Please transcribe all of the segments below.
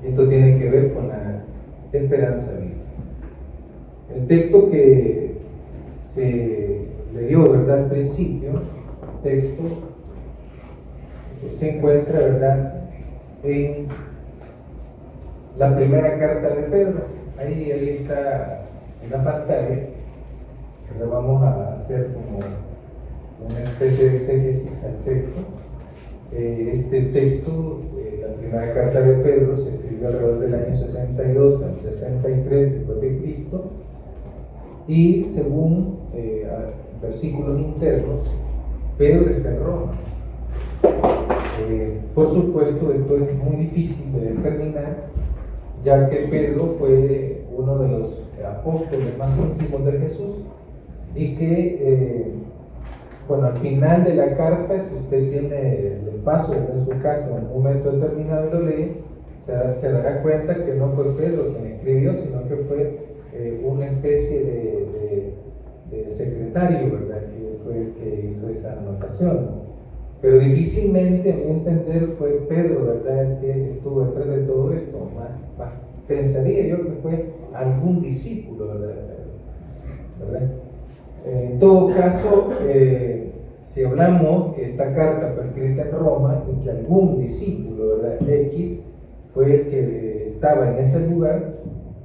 Esto tiene que ver con la esperanza viva. El texto que se leyó, ¿verdad?, al principio, texto se encuentra, ¿verdad?, en la primera carta de Pedro. Ahí está en la pantalla. Ahora vamos a hacer como una especie de exégesis al texto. Este texto, la primera carta de Pedro, se escribió alrededor del año 62 al 63 después de Cristo, y según versículos internos, Pedro está en Roma. Por supuesto, esto es muy difícil de determinar, ya que Pedro fue uno de los apóstoles más íntimos de Jesús, y que bueno, al final de la carta, si usted tiene el paso en su casa en un momento determinado y lo lee, se dará cuenta que no fue Pedro quien escribió, sino que fue una especie de secretario, ¿verdad?, que fue el que hizo esa anotación. Pero difícilmente, a mi entender, fue Pedro, ¿verdad?, el que estuvo detrás de todo esto. Pensaría yo que fue algún discípulo, ¿verdad? En todo caso, si hablamos que esta carta fue escrita en Roma y que algún discípulo, ¿verdad?, X, fue el que estaba en ese lugar,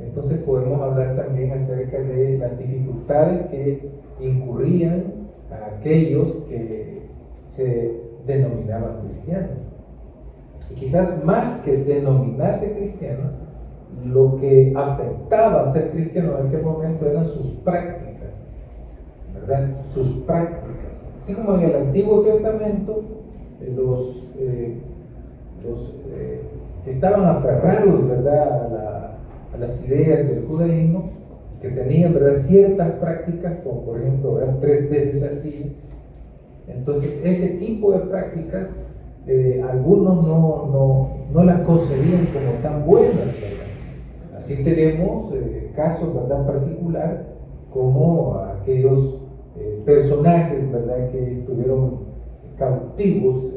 entonces podemos hablar también acerca de las dificultades que incurrían a aquellos que se denominaban cristianos. Y quizás más que denominarse cristianos, lo que afectaba a ser cristiano en aquel momento eran sus prácticas, ¿verdad? Sus prácticas. Así como en el Antiguo Testamento, los que estaban aferrados, ¿verdad?, a las ideas del judaísmo, que tenían, ¿verdad?, ciertas prácticas, como por ejemplo orar 3 veces al día. Entonces, ese tipo de prácticas, algunos no las concebían como tan buenas, ¿verdad? Así tenemos casos, ¿verdad?, particular, como aquellos personajes, ¿verdad?, que estuvieron cautivos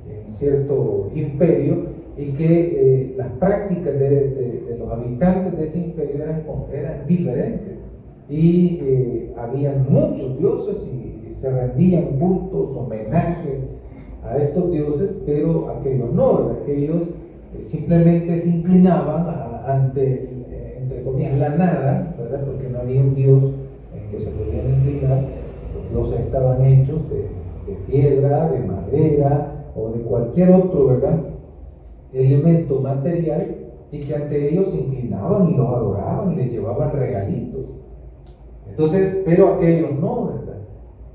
en cierto imperio, y que las prácticas de los habitantes de ese imperio eran diferentes, y habían muchos dioses y se rendían cultos, homenajes a estos dioses, pero aquellos no, aquellos simplemente se inclinaban ante, entre comillas, la nada, ¿verdad?, porque no había un dios en que se podían inclinar. Los dioses estaban hechos de piedra, de madera o de cualquier otro, ¿verdad?, elemento material, y que ante ellos se inclinaban y los adoraban y les llevaban regalitos. Entonces, pero aquellos no, ¿verdad?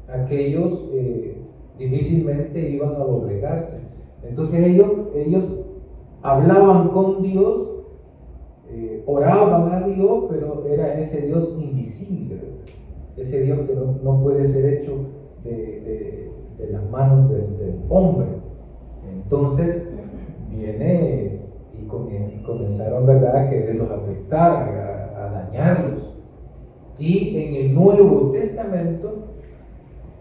Aquellos difícilmente iban a doblegarse. Entonces ellos hablaban con Dios, oraban a Dios, pero era ese Dios invisible, ¿verdad?, ese Dios que no puede ser hecho de las manos del hombre. Entonces viene y comenzaron, ¿verdad?, a quererlos afectar, a dañarlos. Y en el Nuevo Testamento,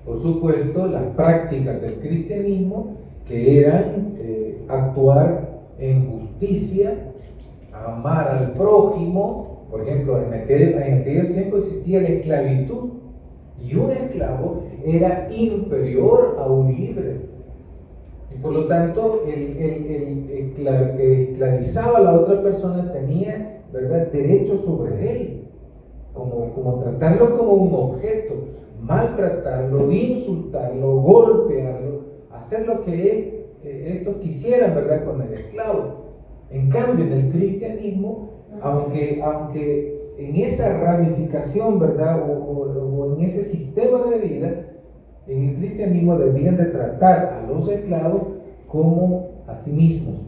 por supuesto, las prácticas del cristianismo, que eran actuar en justicia, amar al prójimo. Por ejemplo, en aquellos tiempos existía la esclavitud, y un esclavo era inferior a un libre. Y por lo tanto, el que esclavizaba a la otra persona tenía, ¿verdad?, derecho sobre él, como tratarlo como un objeto, maltratarlo, insultarlo, golpearlo, hacer lo que estos quisieran, ¿verdad?, con el esclavo. En cambio, en el cristianismo, aunque en esa ramificación, ¿verdad?, o en ese sistema de vida, en el cristianismo debían de tratar a los esclavos como a sí mismos.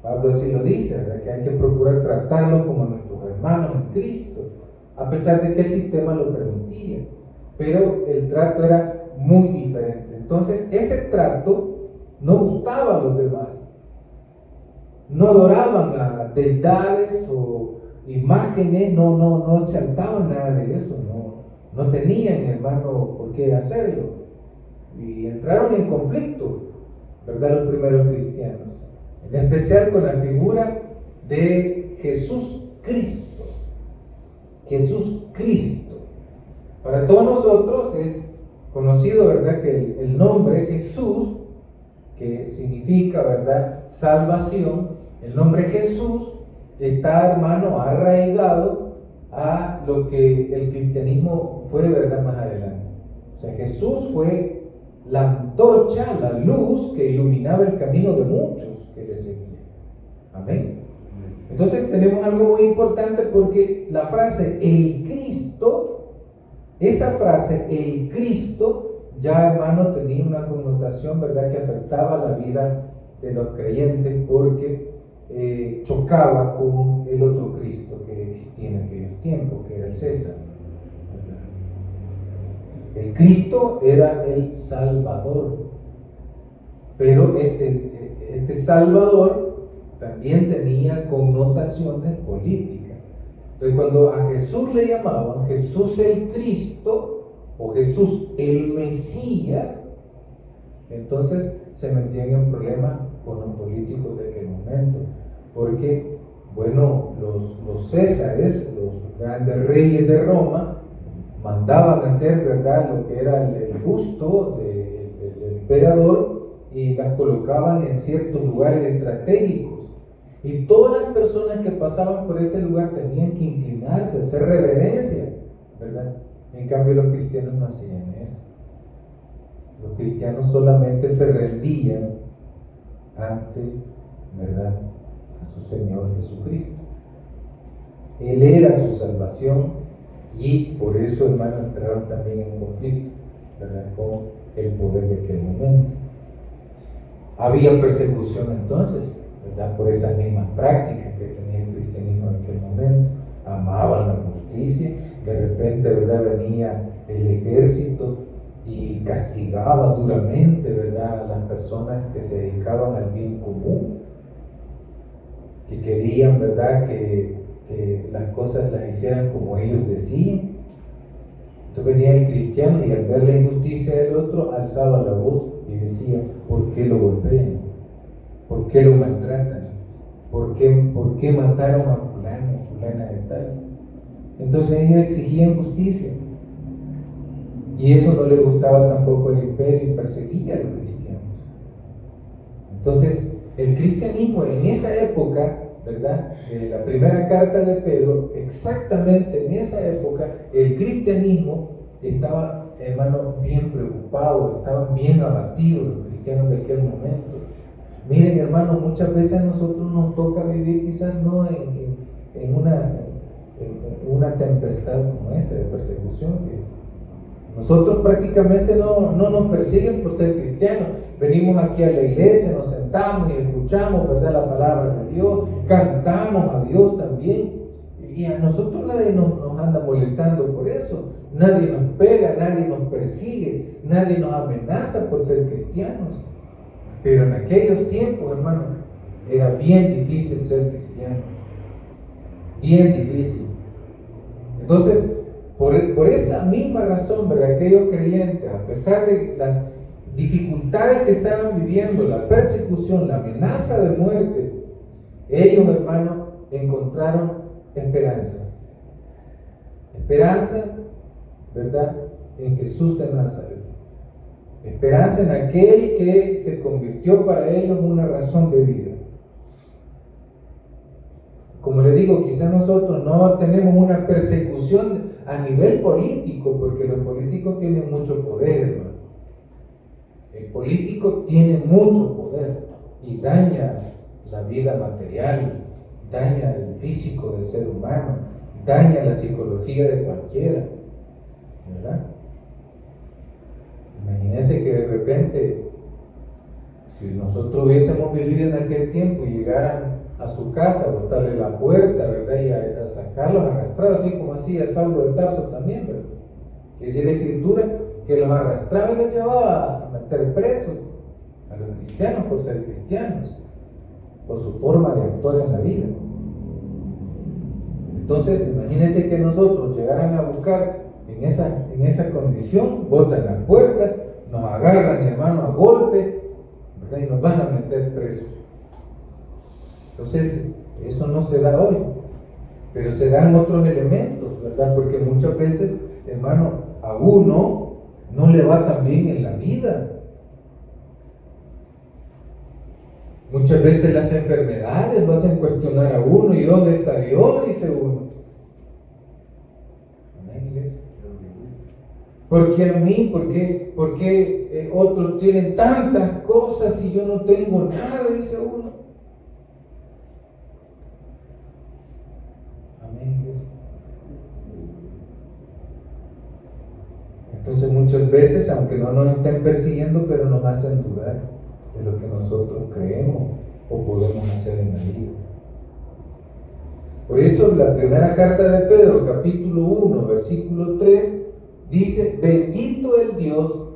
Pablo así lo dice, ¿verdad?, que hay que procurar tratarlos como nuestros hermanos en Cristo, a pesar de que el sistema lo permitía. Pero el trato era muy diferente. Entonces, ese trato no gustaba a los demás. No adoraban a deidades o imágenes, no exaltaban nada de eso, no tenían, hermano, por qué hacerlo. Y entraron en conflicto, ¿verdad?, los primeros cristianos, en especial con la figura de Jesús Cristo. Jesús Cristo. Para todos nosotros es conocido, ¿verdad?, que el nombre Jesús, que significa, ¿verdad?, salvación, el nombre Jesús está, hermano, arraigado a lo que el cristianismo fue, ¿verdad?, más adelante. O sea, Jesús fue la antorcha, la luz que iluminaba el camino de muchos que le seguían. Amén. Entonces tenemos algo muy importante, porque la frase el Cristo, esa frase el Cristo, ya, hermano, tenía una connotación, ¿verdad?, que afectaba la vida de los creyentes, porque chocaba con el otro Cristo que existía en aquellos tiempos, que era el César. El Cristo era el Salvador, pero este Salvador también tenía connotaciones políticas. Entonces, cuando a Jesús le llamaban Jesús el Cristo o Jesús el Mesías, entonces se metían en problemas con los políticos de aquel momento, porque, bueno, los Césares, los grandes reyes de Roma, mandaban hacer, ¿verdad?, lo que era el busto del emperador, y las colocaban en ciertos lugares estratégicos, y todas las personas que pasaban por ese lugar tenían que inclinarse, hacer reverencia, ¿verdad? En cambio, los cristianos no hacían eso. Los cristianos solamente se rendían ante, ¿verdad?, a su Señor Jesucristo. Él era su salvación, y por eso, hermano, entraron también en conflicto, ¿verdad?, con el poder de aquel momento. Había persecución entonces, ¿verdad?, por esas mismas prácticas que tenía el cristianismo en aquel momento. Amaban la justicia. De repente, ¿verdad?, venía el ejército y castigaba duramente, ¿verdad?, a las personas que se dedicaban al bien común, que querían, ¿verdad?, que las cosas las hicieran como ellos decían. Entonces venía el cristiano, y al ver la injusticia del otro alzaba la voz y decía: ¿por qué lo golpean? ¿Por qué lo maltratan? ¿Por qué mataron a fulano o fulana de tal? Entonces ellos exigían justicia, y eso no le gustaba tampoco al imperio, y perseguía a los cristianos. Entonces el cristianismo en esa época, ¿verdad?, de la primera carta de Pedro, exactamente en esa época, el cristianismo estaba, hermano, bien preocupado, estaban bien abatidos los cristianos de aquel momento. Miren, hermano, muchas veces a nosotros nos toca vivir quizás no en una tempestad como esa de persecución, fíjense. Nosotros prácticamente no nos persiguen por ser cristianos. Venimos aquí a la iglesia, nos sentamos y escuchamos, ¿verdad?, la palabra de Dios, cantamos a Dios también, y a nosotros nadie nos anda molestando por eso. Nadie nos pega, nadie nos persigue, nadie nos amenaza por ser cristianos. Pero en aquellos tiempos, hermano, era bien difícil ser cristiano, bien difícil. Entonces, por esa misma razón, ¿verdad?, aquellos creyentes, a pesar de las dificultades que estaban viviendo, la persecución, la amenaza de muerte, ellos, hermanos, encontraron esperanza. Esperanza, ¿verdad?, en Jesús de Nazaret. Esperanza en aquel que se convirtió para ellos en una razón de vida. Como le digo, quizás nosotros no tenemos una persecución a nivel político, porque los políticos tienen mucho poder, hermano. El político tiene mucho poder y daña la vida material, daña el físico del ser humano, daña la psicología de cualquiera, ¿verdad? Imagínense que de repente, si nosotros hubiésemos vivido en aquel tiempo y llegaran a su casa, a botarle la puerta, ¿verdad?, y a sacarlos arrastrados, así como hacía Saulo de Tarso también, ¿verdad? Que dice la Escritura que los arrastraba y los llevaba a meter presos a los cristianos por ser cristianos, por su forma de actuar en la vida. Entonces, imagínense que nosotros llegaran a buscar en esa condición, botan la puerta, nos agarran, hermano, a golpe, ¿verdad?, y nos van a meter presos. Entonces, eso no se da hoy, pero se dan otros elementos, ¿verdad? Porque muchas veces, hermano, a uno no le va tan bien en la vida. Muchas veces las enfermedades lo hacen cuestionar a uno. ¿Y dónde está Dios?, dice uno. Amén, iglesia. ¿Por qué a mí? ¿Por qué otros tienen tantas cosas y yo no tengo nada?, dice uno. Amén, iglesia. Entonces muchas veces, aunque no nos estén persiguiendo, pero nos hacen dudar de lo que nosotros creemos o podemos hacer en la vida. Por eso la primera carta de Pedro, capítulo 1, versículo 3, dice: bendito el Dios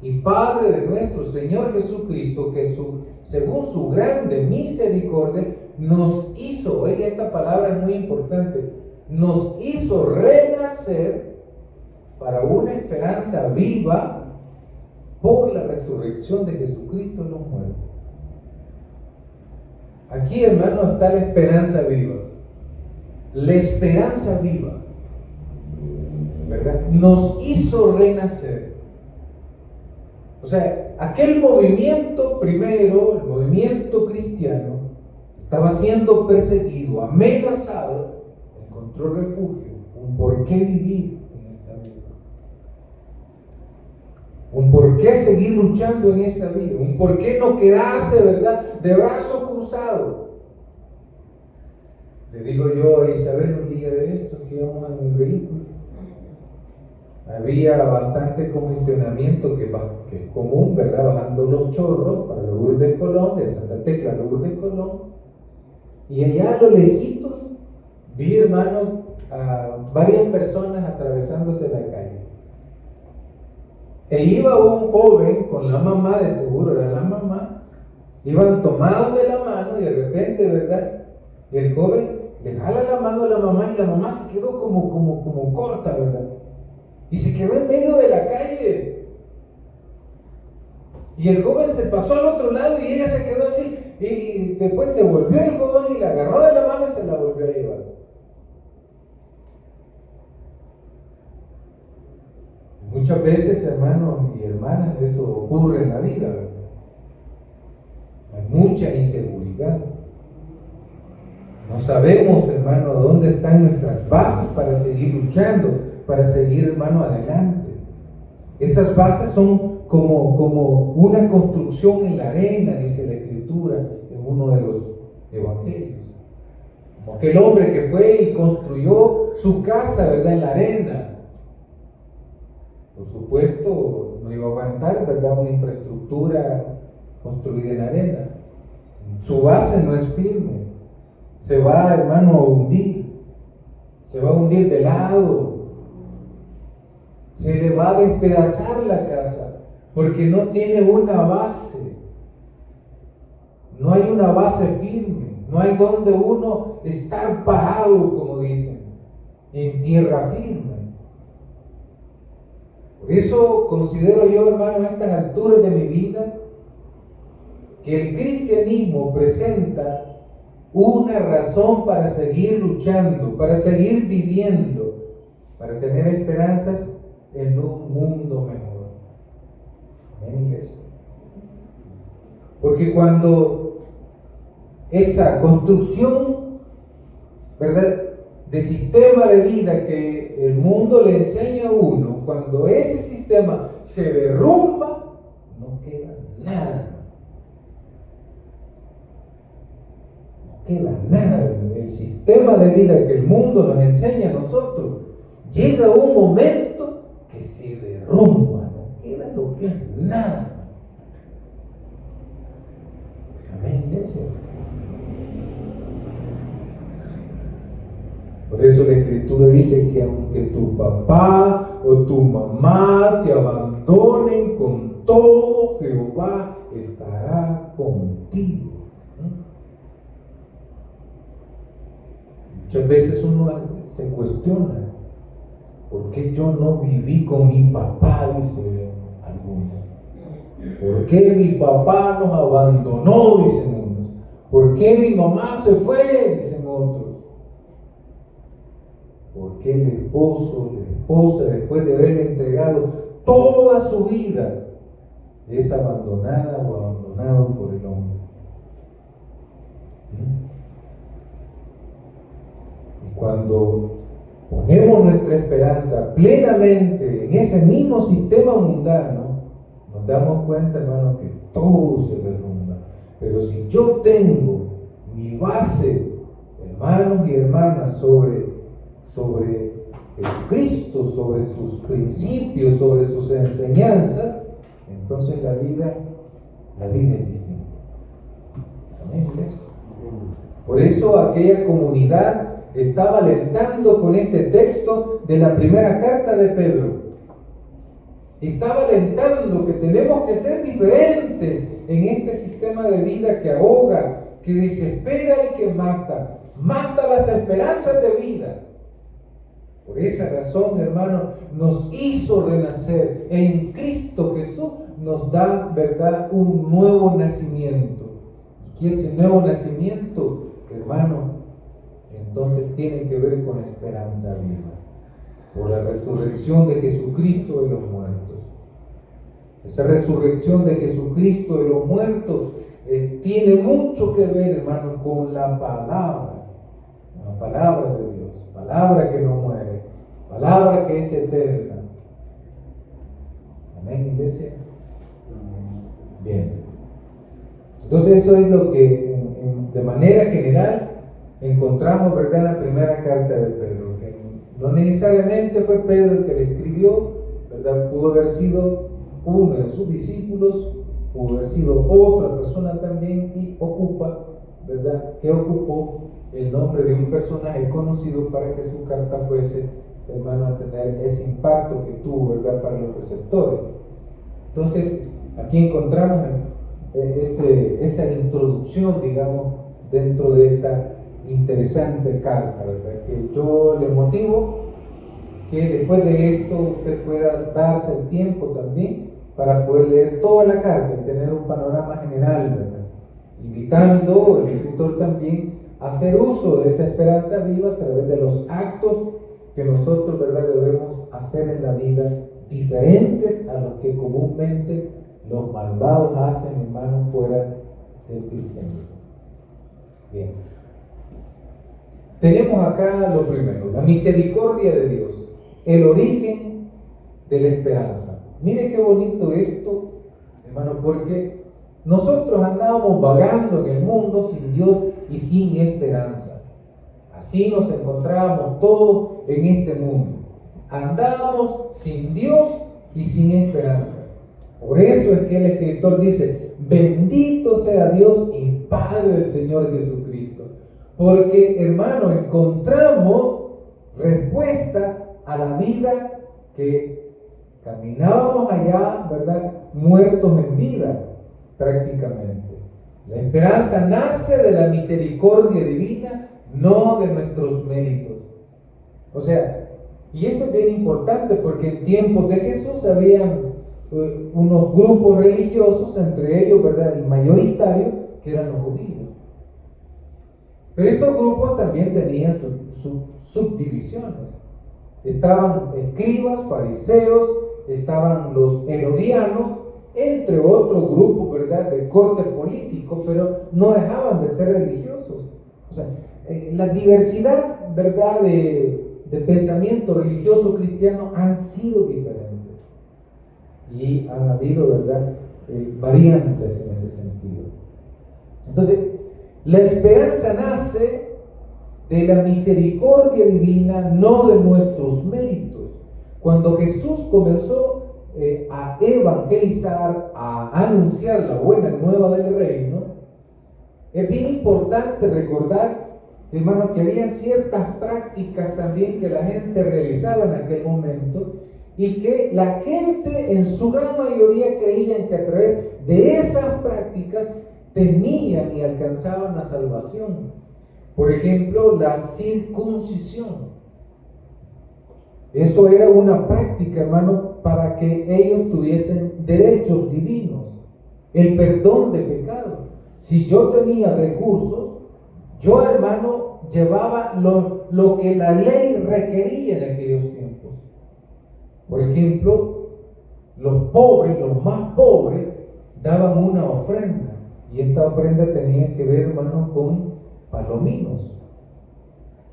y Padre de nuestro Señor Jesucristo, que según su grande misericordia nos hizo, oiga, esta palabra es muy importante, nos hizo renacer para una esperanza viva por la resurrección de Jesucristo de los muertos. Aquí, hermano, está la esperanza viva. La esperanza viva, ¿verdad? Nos hizo renacer. O sea, aquel movimiento primero, el movimiento cristiano, estaba siendo perseguido, amenazado, encontró refugio, un por qué vivir en esta vida. Un por qué seguir luchando en esta vida, un por qué no quedarse, ¿verdad?, de brazos cruzados. Le digo yo a Isabel un día de estos que íbamos en el vehículo, había bastante congestionamiento que es común, ¿verdad?, bajando los chorros para Lourdes Colón, de Santa Tecla a Lourdes Colón, y allá a lo lejitos vi, hermano, a varias personas atravesándose la calle. E iba un joven con la mamá, de seguro era la mamá, iban tomados de la mano y de repente, ¿verdad?, el joven le jala la mano a la mamá y la mamá se quedó como corta, ¿verdad? Y se quedó en medio de la calle. Y el joven se pasó al otro lado y ella se quedó así. Y después se volvió el joven y la agarró de la mano y se la volvió a llevar. Muchas veces, hermanos y hermanas, eso ocurre en la vida, ¿verdad? Hay mucha inseguridad. No sabemos, hermano, dónde están nuestras bases para seguir luchando, para seguir, hermano, adelante. Esas bases son como una construcción en la arena, dice la Escritura en uno de los evangelios. Como aquel hombre que fue y construyó su casa, ¿verdad?, en la arena. Por supuesto, no iba a aguantar, ¿verdad?, una infraestructura construida en la arena. Su base no es firme. Se va, hermano, a hundir. Se va a hundir de lado. Se le va a despedazar la casa porque no tiene una base. No hay una base firme. No hay donde uno estar parado, como dicen, en tierra firme. Por eso considero yo, hermano, a estas alturas de mi vida, que el cristianismo presenta una razón para seguir luchando, para seguir viviendo, para tener esperanzas en un mundo mejor. Amén, iglesia. Porque cuando esa construcción, ¿verdad?, de sistema de vida que el mundo le enseña a uno, cuando ese sistema se derrumba, no queda nada. Queda nada. El sistema de vida que el mundo nos enseña a nosotros llega un momento que se derrumba, no queda lo que es nada. Amén, iglesia. Por eso la Escritura dice que aunque tu papá o tu mamá te abandonen, con todo Jehová estará contigo. Muchas veces uno se cuestiona: ¿por qué yo no viví con mi papá?, dice algunos. ¿Por qué mi papá nos abandonó?, dicen unos. ¿Por qué mi mamá se fue?, dicen otros. ¿Por qué el esposo, la esposa, después de haberle entregado toda su vida, es abandonada o abandonado por el hombre? Y cuando ponemos nuestra esperanza plenamente en ese mismo sistema mundano, nos damos cuenta, hermanos, que todo se derrumba. Pero si yo tengo mi base, hermanos y hermanas, sobre Jesucristo, sobre sus principios, sobre sus enseñanzas, entonces la vida es distinta. Amén, iglesia. Por eso aquella comunidad estaba alentando con este texto de la primera carta de Pedro. Estaba alentando que tenemos que ser diferentes en este sistema de vida que ahoga, que desespera y que mata las esperanzas de vida. Por esa razón, hermano, nos hizo renacer. En Cristo Jesús nos da, ¿verdad?, un nuevo nacimiento. Y ese nuevo nacimiento, hermano, entonces tiene que ver con esperanza viva, por la resurrección de Jesucristo de los muertos. Esa resurrección de Jesucristo de los muertos tiene mucho que ver, hermano, con la palabra de Dios, palabra que no muere, palabra que es eterna. Amén, iglesia. Bien. Entonces eso es lo que de manera general encontramos, ¿verdad?, en la primera carta de Pedro, que no necesariamente fue Pedro el que le escribió, ¿verdad? Pudo haber sido uno de sus discípulos, pudo haber sido otra persona también que ocupó el nombre de un personaje conocido para que su carta fuese, hermano, a tener ese impacto que tuvo, ¿verdad?, para los receptores. Entonces, aquí encontramos esa introducción, digamos, dentro de esta interesante carta, ¿verdad?, que yo le motivo que después de esto usted pueda darse el tiempo también para poder leer toda la carta y tener un panorama general, ¿verdad?, invitando al escritor también a hacer uso de esa esperanza viva a través de los actos que nosotros, ¿verdad?, debemos hacer en la vida, diferentes a los que comúnmente los malvados hacen, hermanos, fuera del cristianismo. Bien. Tenemos acá lo primero, la misericordia de Dios, el origen de la esperanza. Mire qué bonito esto, hermano, porque nosotros andábamos vagando en el mundo sin Dios y sin esperanza. Así nos encontrábamos todos en este mundo. Andábamos sin Dios y sin esperanza. Por eso es que el escritor dice: bendito sea Dios y Padre del Señor Jesucristo. Porque, hermano, encontramos respuesta a la vida que caminábamos allá, ¿verdad?, muertos en vida, prácticamente. La esperanza nace de la misericordia divina, no de nuestros méritos. O sea, y esto es bien importante porque en tiempos de Jesús habían unos grupos religiosos, entre ellos, ¿verdad?, el mayoritario, que eran los judíos. Pero estos grupos también tenían sus subdivisiones. Estaban escribas, fariseos, estaban los herodianos, entre otros grupos, ¿verdad?, de corte político, pero no dejaban de ser religiosos. O sea, la diversidad, ¿verdad?, de pensamiento religioso cristiano han sido diferentes. Y han habido, ¿verdad?, variantes en ese sentido. Entonces, la esperanza nace de la misericordia divina, no de nuestros méritos. Cuando Jesús comenzó a evangelizar, a anunciar la buena nueva del reino, es bien importante recordar, hermanos, que había ciertas prácticas también que la gente realizaba en aquel momento y que la gente en su gran mayoría creían que a través de esas prácticas tenían y alcanzaban la salvación. Por ejemplo, la circuncisión. Eso era una práctica, hermano, para que ellos tuviesen derechos divinos, el perdón de pecados. Si yo tenía recursos, yo, hermano, llevaba lo que la ley requería en aquellos tiempos. Por ejemplo, los pobres, los más pobres, daban una ofrenda. Y esta ofrenda tenía que ver, hermano, con palominos.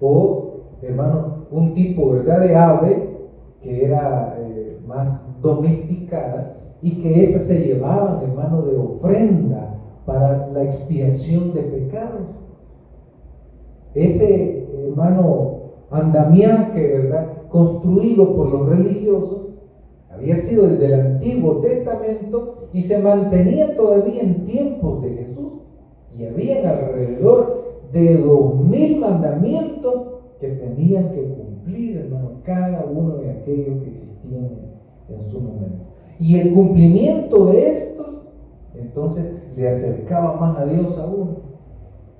O, hermano, un tipo, ¿verdad?, de ave que era más domesticada y que esas se llevaban, hermano, de ofrenda para la expiación de pecados. Ese, hermano, andamiaje, ¿verdad?, construido por los religiosos, había sido desde el Antiguo Testamento y se mantenía todavía en tiempos de Jesús. Y habían alrededor de 2000 mandamientos que tenían que cumplir, hermano, cada uno de aquellos que existían en su momento. Y el cumplimiento de estos, entonces, le acercaba más a Dios a uno.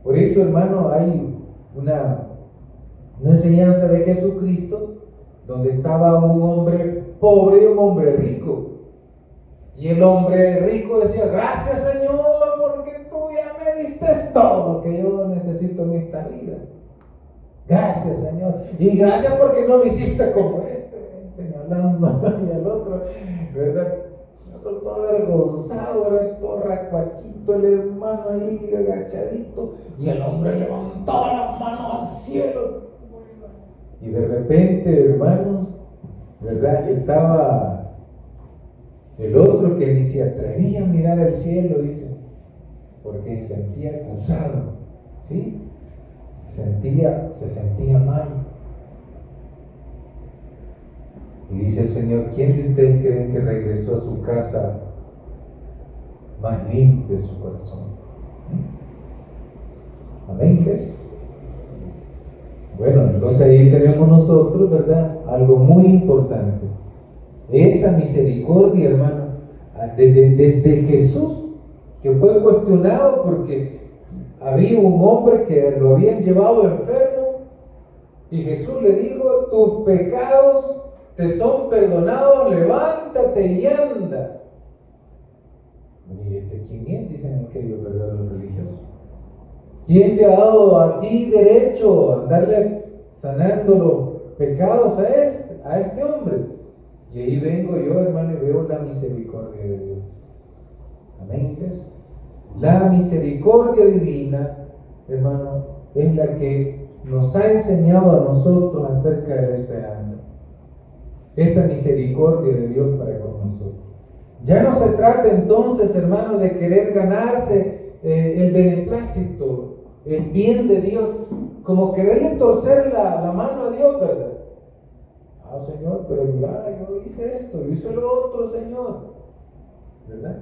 Por eso, hermano, hay una enseñanza de Jesucristo donde estaba un hombre pobre y un hombre rico. Y el hombre rico decía: gracias, Señor, porque tú ya me diste todo lo que yo necesito en esta vida. Gracias, Señor. Y gracias porque no me hiciste como señalando y al otro, ¿verdad? Todo avergonzado, ¿verdad? Todo racuachito, el hermano ahí agachadito, y el hombre levantaba las manos al cielo. Y de repente, hermanos, ¿verdad?, estaba el otro que ni se atrevía a mirar al cielo, dice, porque se sentía acusado, ¿sí? Se sentía mal. Y dice el Señor: ¿quién de ustedes creen que regresó a su casa más limpio de su corazón? Amén, iglesia. Bueno, entonces ahí tenemos nosotros, ¿verdad?, algo muy importante. Esa misericordia, hermano, desde Jesús, que fue cuestionado porque había un hombre que lo habían llevado enfermo y Jesús le dijo: tus pecados te son perdonados, levántate y anda. ¿Y quién es?, dicen aquellos, ¿verdad?, los religiosos. ¿Quién te ha dado a ti derecho a andarle sanando los pecados a este hombre? Y ahí vengo yo, hermano, y veo la misericordia de Dios. Amén, iglesia. La misericordia divina, hermano, es la que nos ha enseñado a nosotros acerca de la esperanza. Esa misericordia de Dios para con nosotros. Ya no se trata entonces, hermano, de querer ganarse el beneplácito, el bien de Dios, como quererle torcer la mano a Dios, ¿verdad? Ah, Señor, pero mira, yo hice esto, yo hice lo otro, Señor, ¿verdad?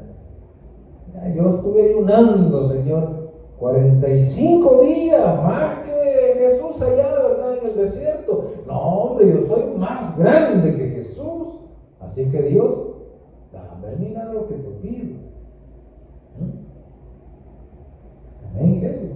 Yo estuve ayunando, Señor, 45 días, más que Jesús allá, ¿verdad?, en el desierto. No, hombre, yo soy más grande que Jesús. Así que Dios, dame el milagro que te pido. Amén, iglesia.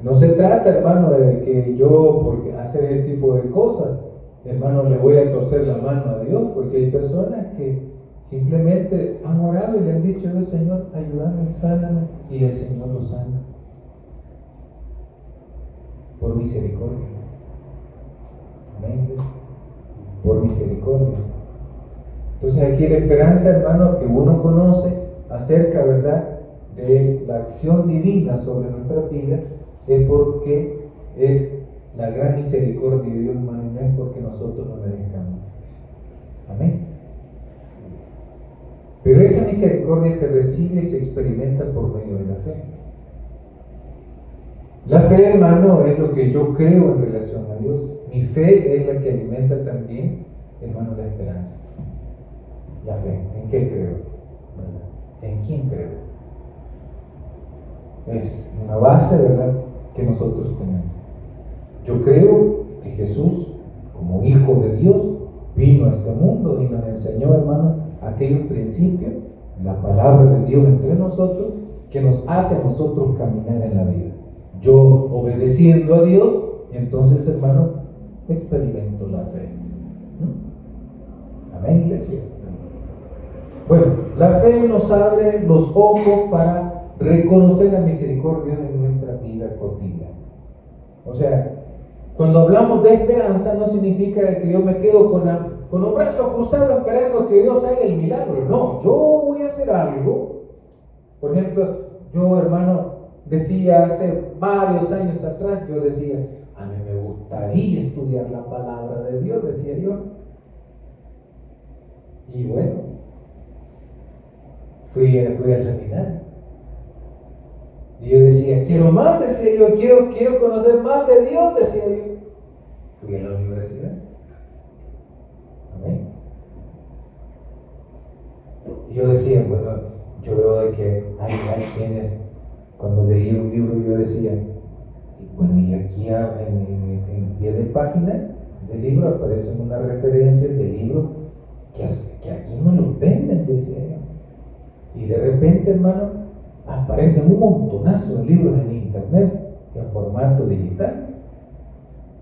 No se trata, hermano, de que yo, por hacer ese tipo de cosas, hermano, le voy a torcer la mano a Dios, porque hay personas que simplemente han orado y le han dicho: Señor, ayúdame, sáname, y el Señor lo sana. Por misericordia. Amén. Por misericordia. Entonces aquí la esperanza, hermano, que uno conoce acerca, ¿verdad?, de la acción divina sobre nuestra vida, es porque es la gran misericordia de Dios, hermano, y no es porque nosotros lo merezcamos. Amén. Pero esa misericordia se recibe y se experimenta por medio de la fe. La fe, hermano, es lo que yo creo en relación a Dios. Mi fe es la que alimenta también, hermano, la esperanza. La fe, ¿en qué creo? ¿En quién creo? Es una base, ¿verdad?, que nosotros tenemos. Yo creo que Jesús, como Hijo de Dios, vino a este mundo y nos enseñó, hermano, aquellos principios, la palabra de Dios entre nosotros, que nos hace a nosotros caminar en la vida. Yo, obedeciendo a Dios, entonces, hermano, experimento la fe. Amén, iglesia. Bueno, la fe nos abre los ojos para reconocer la misericordia de nuestra vida cotidiana. O sea, cuando hablamos de esperanza no significa que yo me quedo con los brazos cruzados esperando que Dios haga el milagro. No, yo voy a hacer algo. Por ejemplo, yo, hermano, decía hace varios años atrás, yo decía, a mí me gustaría estudiar la palabra de Dios, decía yo. Y bueno, fui al seminario. Y yo decía, quiero más, decía yo, quiero conocer más de Dios, decía yo. Fui a la universidad. Amén. Y yo decía, bueno, yo veo de que hay quienes, cuando leí un libro, yo decía, bueno, y aquí en pie de página del libro aparecen unas referencias del libro que aquí no los venden, decía yo. Y de repente, hermano, aparecen un montonazo de libros en internet en formato digital.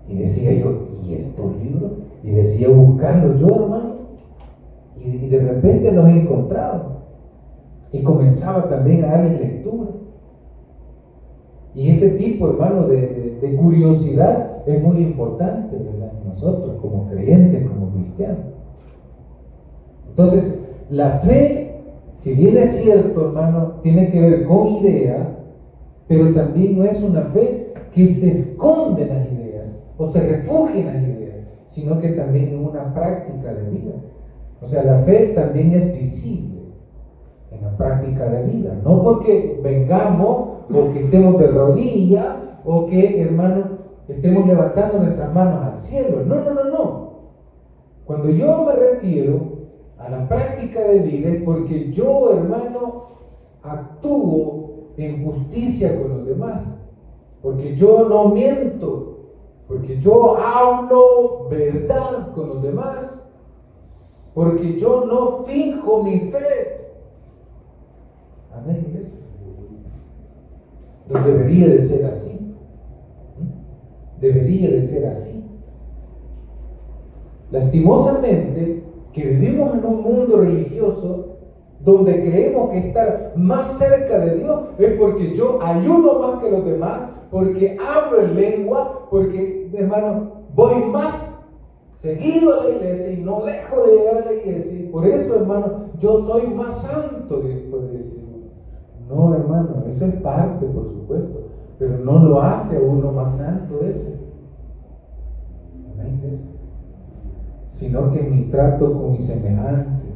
Y decía yo, ¿y estos libros? Y decía buscarlos yo, hermano. Y de repente los he encontrado. Y comenzaba también a darles lectura. Y ese tipo, hermano, de curiosidad es muy importante, ¿verdad? Nosotros como creyentes, como cristianos. Entonces, la fe, si bien es cierto, hermano, tiene que ver con ideas, pero también no es una fe que se esconde en las ideas o se refugia en las ideas, sino que también es una práctica de vida. O sea, la fe también es visible en la práctica de vida, no porque vengamos o que estemos de rodillas o que, hermano, estemos levantando nuestras manos al cielo. No. Cuando yo me refiero a la práctica de vida es porque yo, hermano, actúo en justicia con los demás, porque yo no miento, porque yo hablo verdad con los demás, porque yo no finjo mi fe. Amén, iglesia. No debería de ser así. Debería de ser así. Lastimosamente, que vivimos en un mundo religioso donde creemos que estar más cerca de Dios es porque yo ayuno más que los demás, porque hablo en lengua, porque, hermano, voy más seguido a la iglesia y no dejo de llegar a la iglesia. Y por eso, hermano, yo soy más santo, después de decir. No, hermano, eso es parte, por supuesto, pero no lo hace a uno más santo eso. Amén, eso. Sino que mi trato con mi semejante,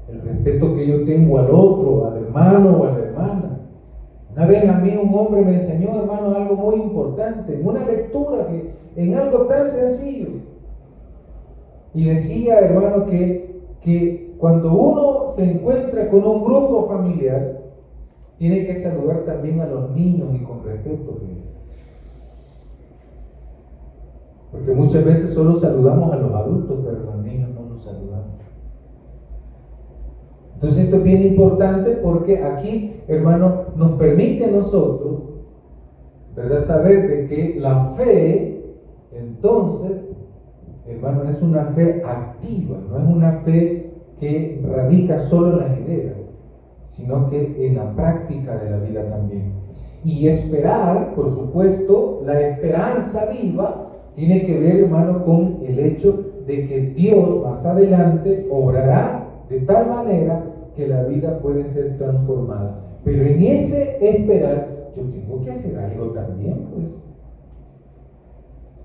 el respeto que yo tengo al otro, al hermano o a la hermana. Una vez a mí un hombre me enseñó, hermano, algo muy importante, en una lectura, en algo tan sencillo. Y decía, hermano, que cuando uno se encuentra con un grupo familiar, tiene que saludar también a los niños y con respeto, fíjense. Porque muchas veces solo saludamos a los adultos, pero a los niños no los saludamos. Entonces esto es bien importante porque aquí, hermano, nos permite a nosotros, ¿verdad?, saber de que la fe, entonces, hermano, es una fe activa, no es una fe que radica solo en las ideas, sino que en la práctica de la vida también. Y esperar, por supuesto, la esperanza viva tiene que ver, hermano, con el hecho de que Dios más adelante obrará de tal manera que la vida puede ser transformada. Pero en ese esperar, yo tengo que hacer algo también, pues.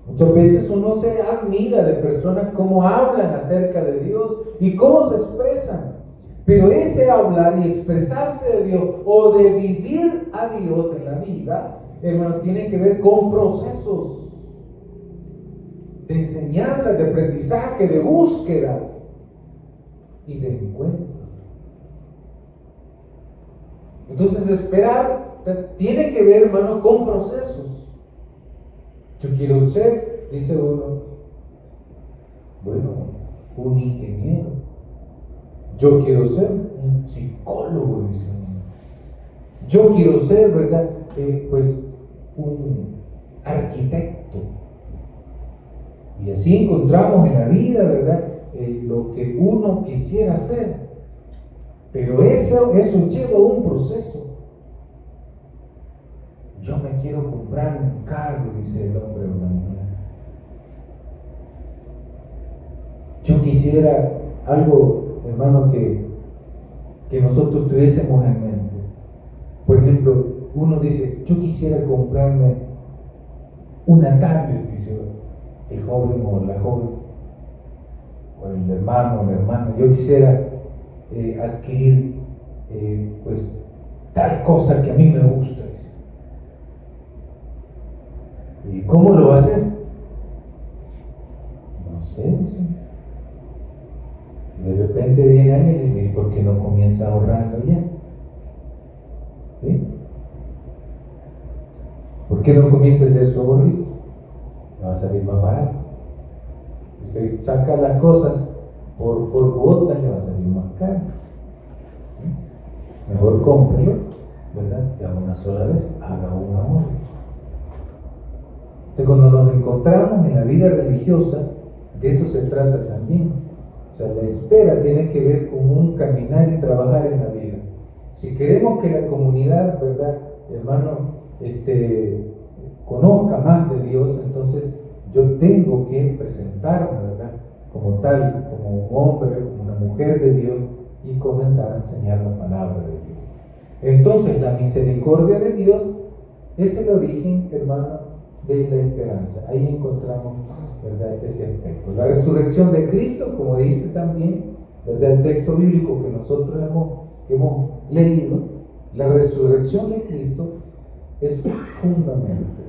Muchas veces uno se admira de personas cómo hablan acerca de Dios y cómo se expresan. Pero ese hablar y expresarse de Dios o de vivir a Dios en la vida, hermano, tiene que ver con procesos de enseñanza, de aprendizaje, de búsqueda y de encuentro. Entonces, esperar tiene que ver, hermano, con procesos. Yo quiero ser, dice uno, bueno, un ingeniero. Yo quiero ser un psicólogo, dice uno. Yo quiero ser, ¿verdad?, pues un arquitecto. Y así encontramos en la vida, ¿verdad?, lo que uno quisiera hacer. Pero eso lleva un proceso. quiero comprar un carro, dice el hombre o la mujer. Yo quisiera algo, hermano, que nosotros tuviésemos en mente. Por ejemplo, uno dice, yo quisiera comprarme una tablet, dice el joven o la joven, o el hermano o la hermana. Yo quisiera adquirir pues tal cosa que a mí me gusta, dice. ¿Y cómo lo va a hacer? No sé, dice. Y de repente viene alguien y dice, ¿por qué no comienza ahorrando ya? ¿Sí? ¿Por qué no comienza a hacer su ahorrito? Le va a salir más barato. Usted saca las cosas por cuotas, le va a salir más caro. ¿Sí? Mejor cómprelo, ¿verdad? De una sola vez, haga un ahorro. Entonces, cuando nos encontramos en la vida religiosa, de eso se trata también. O sea, la espera tiene que ver con un caminar y trabajar en la vida. Si queremos que la comunidad, ¿verdad, hermano, conozca más de Dios, entonces yo tengo que presentarme, ¿verdad?, como tal, como un hombre, como una mujer de Dios, y comenzar a enseñar la palabra de Dios. Entonces, la misericordia de Dios es el origen, hermano, de la esperanza. Ahí encontramos, ¿verdad?, ese aspecto. La resurrección de Cristo, como dice también, ¿verdad?, el texto bíblico que nosotros hemos leído, la resurrección de Cristo es un fundamento.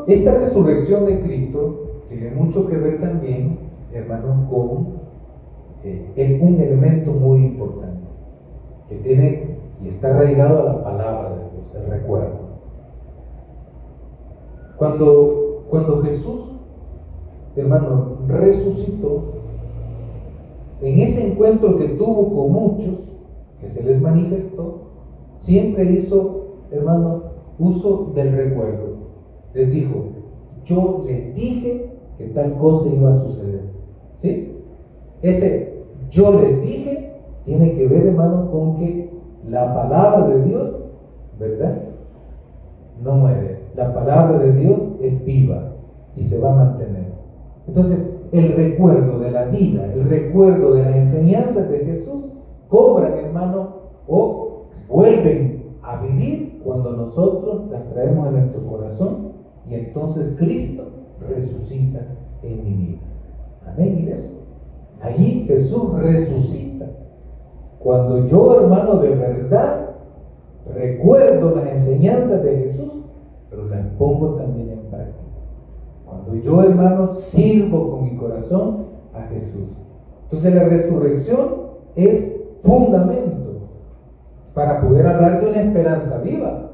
Esta resurrección de Cristo tiene mucho que ver también, hermanos, con un elemento muy importante que tiene y está arraigado a la palabra de Dios, el recuerdo. Cuando Jesús, hermano, resucitó, en ese encuentro que tuvo con muchos, que se les manifestó, siempre hizo, hermano, uso del recuerdo. Les dijo, yo les dije que tal cosa iba a suceder. ¿Sí? Ese yo les dije tiene que ver, hermano, con que la palabra de Dios, ¿verdad?, no muere. La palabra de Dios es viva y se va a mantener. Entonces, el recuerdo de la vida, el recuerdo de las enseñanzas de Jesús cobran, hermano, o vuelven a vivir cuando nosotros las traemos en nuestro corazón, y entonces Cristo resucita en mi vida. Amén, iglesia. Allí Jesús resucita. Cuando yo, hermano, de verdad recuerdo las enseñanzas de Jesús, pero las pongo también en práctica. Cuando yo, hermano, sirvo con mi corazón a Jesús. Entonces la resurrección es fundamento para poder hablar de una esperanza viva.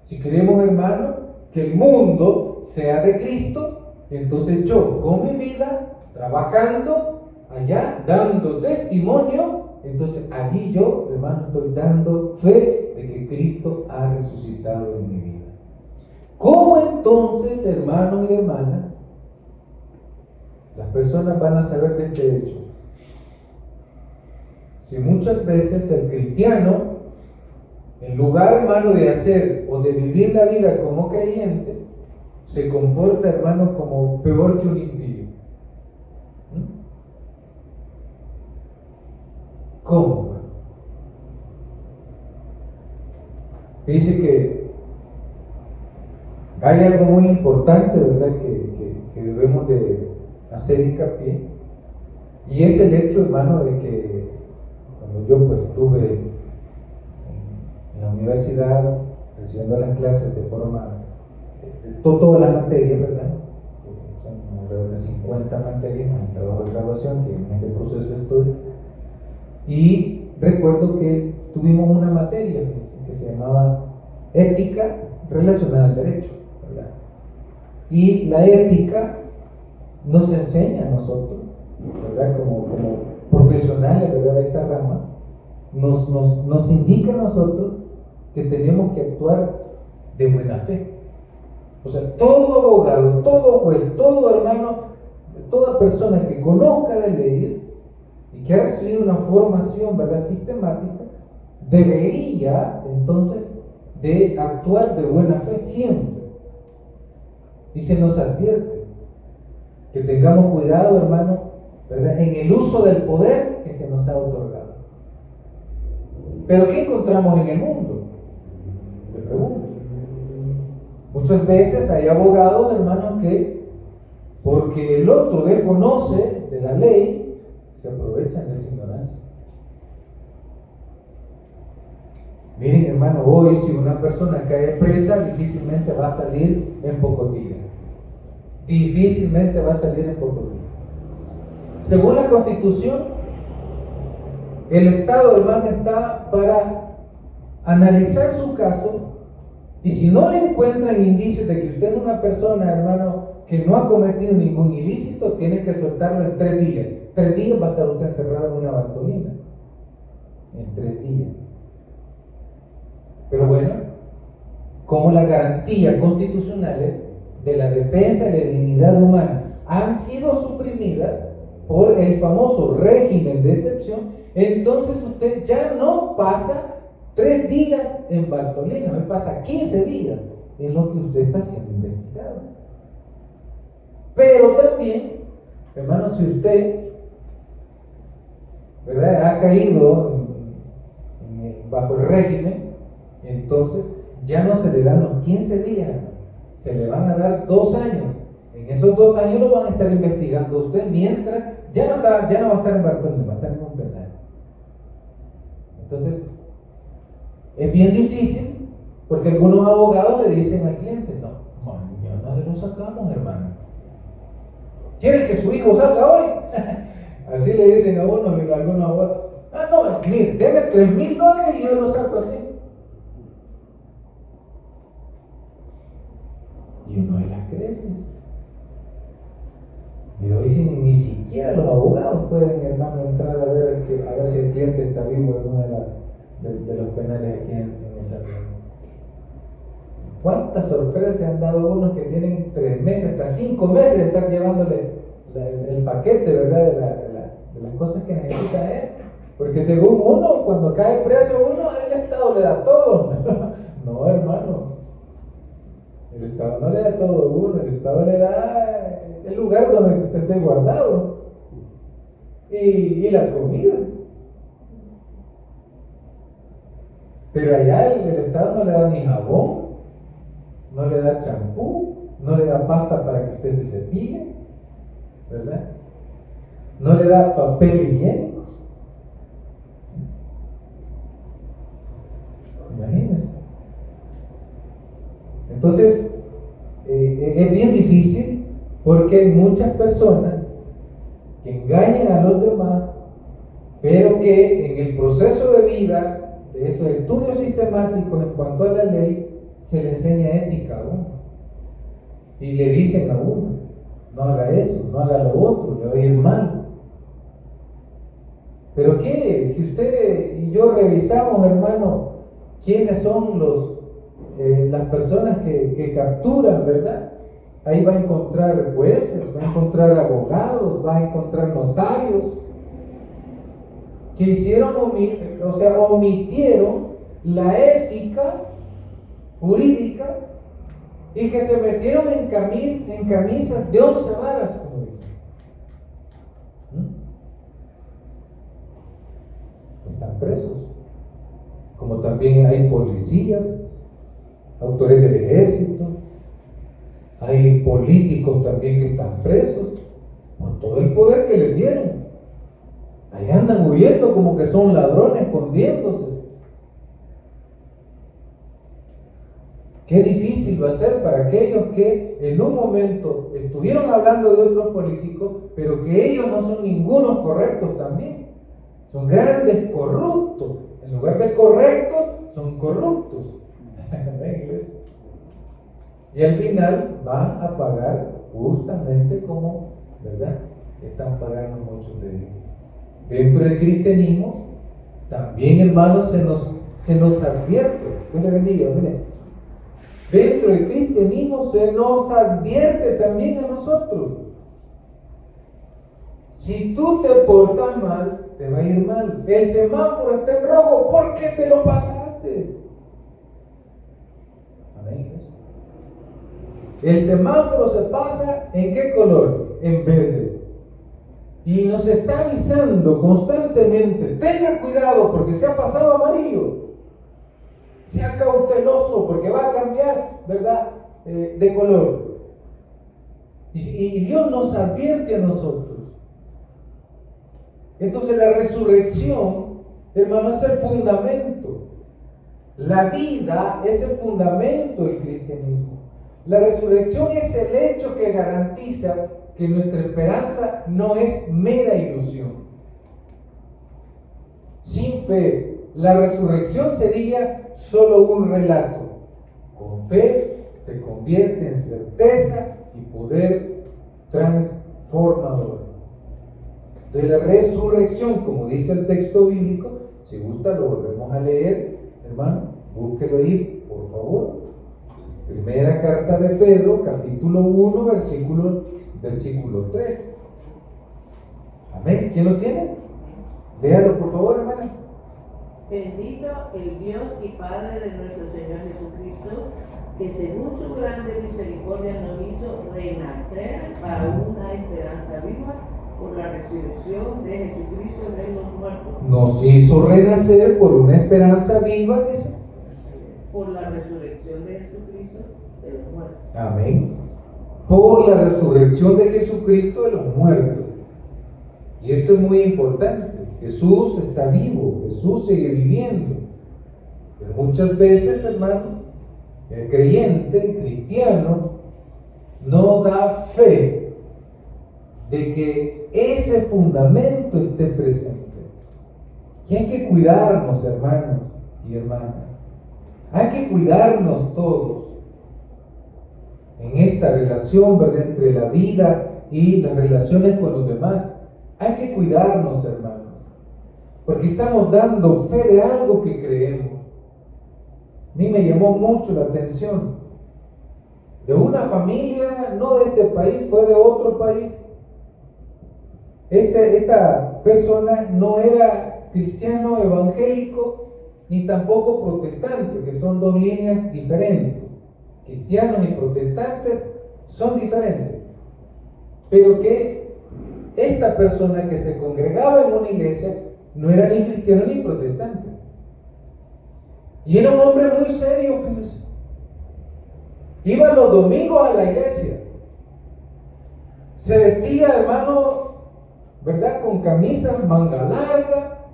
Si queremos, hermano, que el mundo sea de Cristo, entonces yo, con mi vida, trabajando allá, dando testimonio, entonces allí yo, hermano, estoy dando fe de que Cristo ha resucitado en mi vida. ¿Cómo entonces, hermanos y hermanas, las personas van a saber de este hecho? Si muchas veces el cristiano, en lugar, hermano, de hacer o de vivir la vida como creyente, se comporta, hermano, como peor que un impío. ¿Cómo? Dice que hay algo muy importante, ¿verdad?, que debemos de hacer hincapié, y es el hecho, hermano, de que cuando yo pues estuve en la universidad recibiendo las clases de forma de todas las materias, ¿verdad?, que son alrededor de 50 materias en el trabajo de graduación, que en ese proceso estoy, y recuerdo que tuvimos una materia que se llamaba ética relacionada al derecho, ¿verdad? Y la ética nos enseña a nosotros, ¿verdad?, como profesionales, ¿verdad?, de esa rama, nos indica a nosotros que tenemos que actuar de buena fe. O sea, todo abogado, todo juez, todo hermano, toda persona que conozca de leyes y que ha recibido una formación, ¿verdad?, sistemática, debería entonces de actuar de buena fe siempre. Y se nos advierte que tengamos cuidado, hermano, ¿verdad?, en el uso del poder que se nos ha otorgado. Pero ¿qué encontramos en el mundo? Le pregunto. Muchas veces hay abogados, hermanos, que porque el otro desconoce de la ley, se aprovechan de esa ignorancia. Miren, hermano, hoy si una persona cae presa, difícilmente va a salir en pocos días. Difícilmente va a salir en pocos días. Según la Constitución, el Estado, hermano, está para analizar su caso, y si no le encuentran indicios de que usted es una persona, hermano, que no ha cometido ningún ilícito, tiene que soltarlo en 3 días. 3 días va a estar usted encerrado en una Bartolina. En 3 días. Pero bueno, como las garantías constitucionales de la defensa de la dignidad humana han sido suprimidas por el famoso régimen de excepción, entonces usted ya no pasa 3 días en Bartolina, hoy pasa 15 días en lo que usted está siendo investigado. Pero también, hermano, si usted, ¿verdad?, ha caído bajo el régimen, entonces ya no se le dan los 15 días, se le van a dar 2 años. En esos 2 años lo van a estar investigando usted, mientras ya no va a estar en Bartolina, va a estar en un penal. Entonces, es bien difícil, porque algunos abogados le dicen al cliente: no, mañana lo sacamos, hermano. ¿Quiere que su hijo salga hoy? Así le dicen a uno, a algunos abogados. No, mire, deme $3,000 y yo lo saco así. Y uno de las cree. Pero hoy ni siquiera los abogados pueden, hermano, entrar a ver si el cliente está vivo en uno de los penales aquí en esa región. ¿Cuántas sorpresas se han dado unos que tienen 3 meses, hasta 5 meses de estar llevándole el paquete, ¿verdad?, de las cosas que necesita él? Porque según uno, cuando cae preso uno, el Estado le da todo. No, hermano. El Estado no le da todo a uno, el Estado le da el lugar donde usted esté guardado y la comida. Pero allá el Estado no le da ni jabón, no le da champú, no le da pasta para que usted se cepille, ¿verdad? No le da papel higiénico. Imagínense. Entonces, es bien difícil, porque hay muchas personas que engañan a los demás, pero que en el proceso de vida, de esos estudios sistemáticos en cuanto a la ley, se le enseña ética a uno. Y le dicen a uno: no haga eso, no haga lo otro, le va a ir mal. Pero ¿qué? Si usted y yo revisamos, hermano, quiénes son las personas que capturan, ¿verdad? Ahí va a encontrar jueces, va a encontrar abogados, va a encontrar notarios que omitieron la ética jurídica y que se metieron en camisas de 11 varas, como dicen. Están presos. Como también hay policías, autores del ejército, hay políticos también que están presos por todo el poder que les dieron. Ahí andan huyendo como que son ladrones, escondiéndose. Qué difícil va a ser para aquellos que en un momento estuvieron hablando de otros políticos, pero que ellos no son ningunos correctos también. Son grandes corruptos. En lugar de correctos, son corruptos. Y al final van a pagar justamente como, ¿verdad?, están pagando muchos de ellos. Dentro del cristianismo, también, hermanos, se nos advierte. Dios le bendiga, mire. Dentro del cristianismo se nos advierte también a nosotros. Si tú te portas mal, te va a ir mal. El semáforo está en rojo, ¿por qué te lo pasaste? el semáforo se pasa, ¿en qué color? En verde. Y nos está avisando constantemente, tenga cuidado porque se ha pasado amarillo. Sea cauteloso porque va a cambiar, ¿verdad? De color. Y Dios nos advierte a nosotros. Entonces la resurrección, hermano, es el fundamento. La vida es el fundamento del cristianismo. La resurrección es el hecho que garantiza que nuestra esperanza no es mera ilusión. Sin fe, la resurrección sería solo un relato. Con fe se convierte en certeza y poder transformador. De la resurrección, como dice el texto bíblico, si gusta lo volvemos a leer, hermano, búsquelo ahí, por favor. Primera carta de Pedro, capítulo 1, versículo 3. Amén. ¿Quién lo tiene? Léalo, por favor, hermana. Bendito el Dios y Padre de nuestro Señor Jesucristo, que según su grande misericordia nos hizo renacer para una esperanza viva por la resurrección de Jesucristo de los muertos. Nos hizo renacer por una esperanza viva, dice. Por la resurrección de Jesucristo de los muertos. Amén. Por la resurrección de Jesucristo de los muertos. Y esto es muy importante. Jesús está vivo, Jesús sigue viviendo. Pero muchas veces, hermano, el creyente, el cristiano, no da fe de que ese fundamento esté presente. Y hay que cuidarnos, hermanos y hermanas. Hay que cuidarnos todos en esta relación, ¿verdad?, entre la vida y las relaciones con los demás. Hay que cuidarnos, hermanos, porque estamos dando fe de algo que creemos. A mí me llamó mucho la atención de una familia, no de este país, fue de otro país. Esta persona no era cristiano evangélico ni tampoco protestante, que son dos líneas diferentes. Cristianos y protestantes son diferentes, pero que esta persona que se congregaba en una iglesia no era ni cristiano ni protestante, y era un hombre muy serio, fíjense. Iba los domingos a la iglesia, se vestía, hermano, ¿verdad?, con camisas manga larga,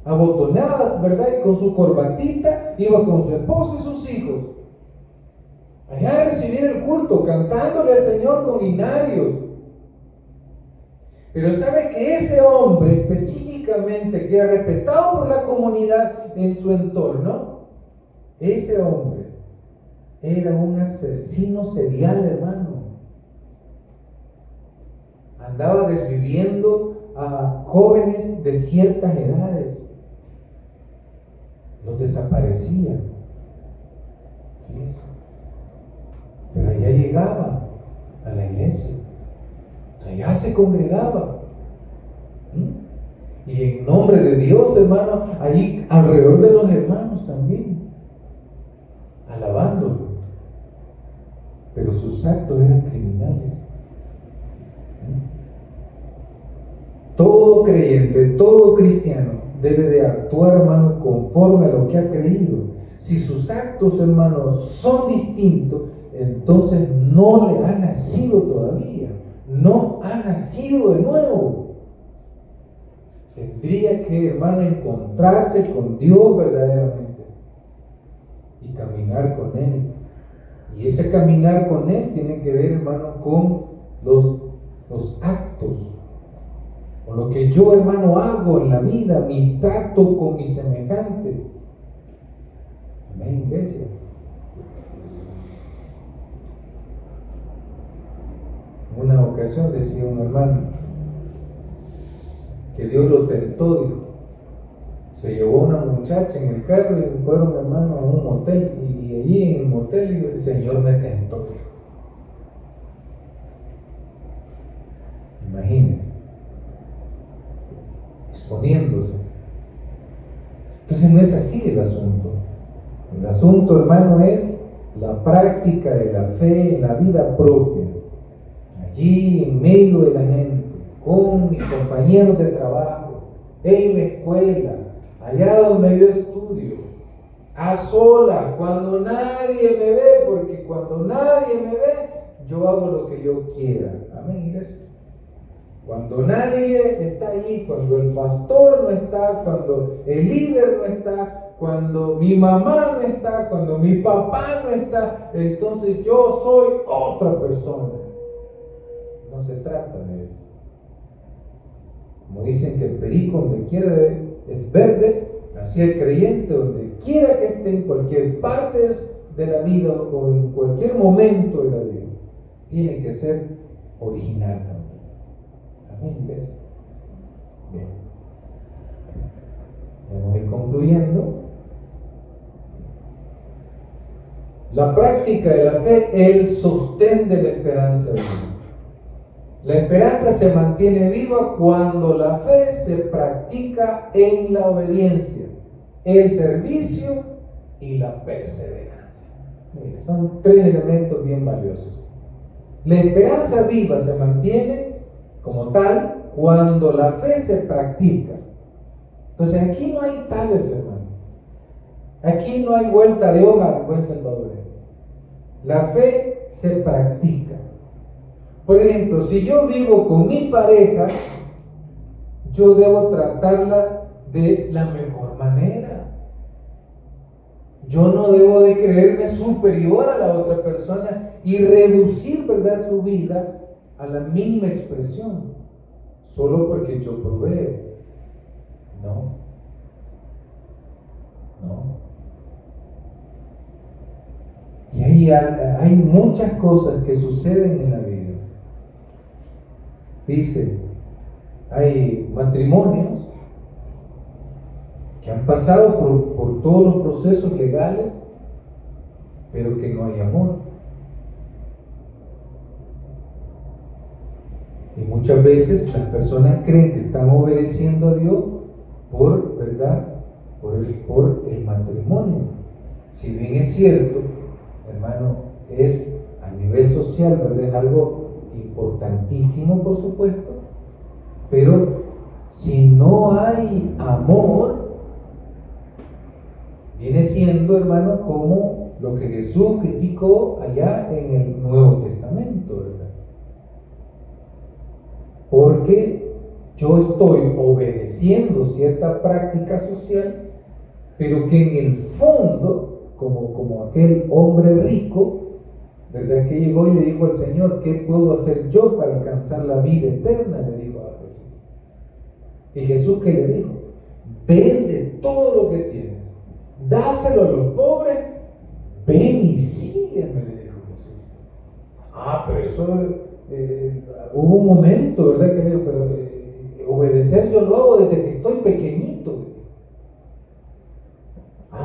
abotonadas, ¿verdad?, y con su corbatita, iba con su esposa y sus hijos allá a recibir el culto, cantándole al Señor con himnarios. Pero sabe que ese hombre específicamente, que era respetado por la comunidad en su entorno, ese hombre era un asesino serial, hermano. Andaba desviviendo a jóvenes de ciertas edades, los desaparecía. Fíjense. Pero allá llegaba a la iglesia, allá se congregaba. Y en nombre de Dios, hermano, allí alrededor de los hermanos también, alabándolo. Pero sus actos eran criminales. Todo creyente, todo cristiano debe de actuar, hermano, conforme a lo que ha creído. Si sus actos, hermanos, son distintos, entonces no le ha nacido todavía, no ha nacido de nuevo. Tendría que, hermano, encontrarse con Dios verdaderamente y caminar con Él. Y ese caminar con Él tiene que ver, hermano, con los actos, o lo que yo, hermano, hago en la vida, mi trato con mi semejante. Amén, iglesia. En una ocasión decía un hermano que Dios lo tentó, dijo. Se llevó a una muchacha en el carro y fueron, hermano, a un motel, y allí en el motel el Señor me tentó, dijo. Imagínense, exponiéndose. Entonces no es así el asunto. El asunto, hermano, es la práctica de la fe en la vida propia, allí en medio de la gente, con mis compañeros de trabajo, en la escuela, allá donde yo estudio, a solas, cuando nadie me ve, porque cuando nadie me ve, yo hago lo que yo quiera. Amén, iglesia. Cuando nadie está ahí, cuando el pastor no está, cuando el líder no está, cuando mi mamá no está, cuando mi papá no está, entonces yo soy otra persona. No se trata de eso. Como dicen que el perico donde quiera es verde, así el creyente donde quiera que esté, en cualquier parte de la vida o en cualquier momento de la vida, tiene que ser original también. Amén, iglesia. Bien. Vamos a ir concluyendo. La práctica de la fe, el sostén de la esperanza viva. La esperanza se mantiene viva cuando la fe se practica en la obediencia, el servicio y la perseverancia. Mire, son tres elementos bien valiosos. La esperanza viva se mantiene como tal cuando la fe se practica. Entonces aquí no hay tales, hermano. Aquí no hay vuelta de hoja, buen salvadoreño. La fe se practica. Por ejemplo, si yo vivo con mi pareja, yo debo tratarla de la mejor manera. Yo no debo de creerme superior a la otra persona y reducir, ¿verdad?, su vida a la mínima expresión, solo porque yo proveo. No. Y ahí hay muchas cosas que suceden en la vida. Dice, hay matrimonios que han pasado por todos los procesos legales, pero que no hay amor. Y muchas veces las personas creen que están obedeciendo a Dios por, ¿verdad?, por el matrimonio. Si bien es cierto, hermano, es a nivel social, ¿verdad?, es algo importantísimo, por supuesto, pero si no hay amor, viene siendo, hermano, como lo que Jesús criticó allá en el Nuevo Testamento, ¿verdad? Porque yo estoy obedeciendo cierta práctica social, pero que en el fondo, como aquel hombre rico, ¿verdad?, que llegó y le dijo al Señor, ¿qué puedo hacer yo para alcanzar la vida eterna?, le dijo a Jesús. Y Jesús, ¿qué le dijo? Vende todo lo que tienes, dáselo a los pobres, ven y sígueme, le dijo Jesús. Pero eso hubo un momento, ¿verdad?, que le dijo, pero obedecer yo lo hago desde que estoy pequeñito.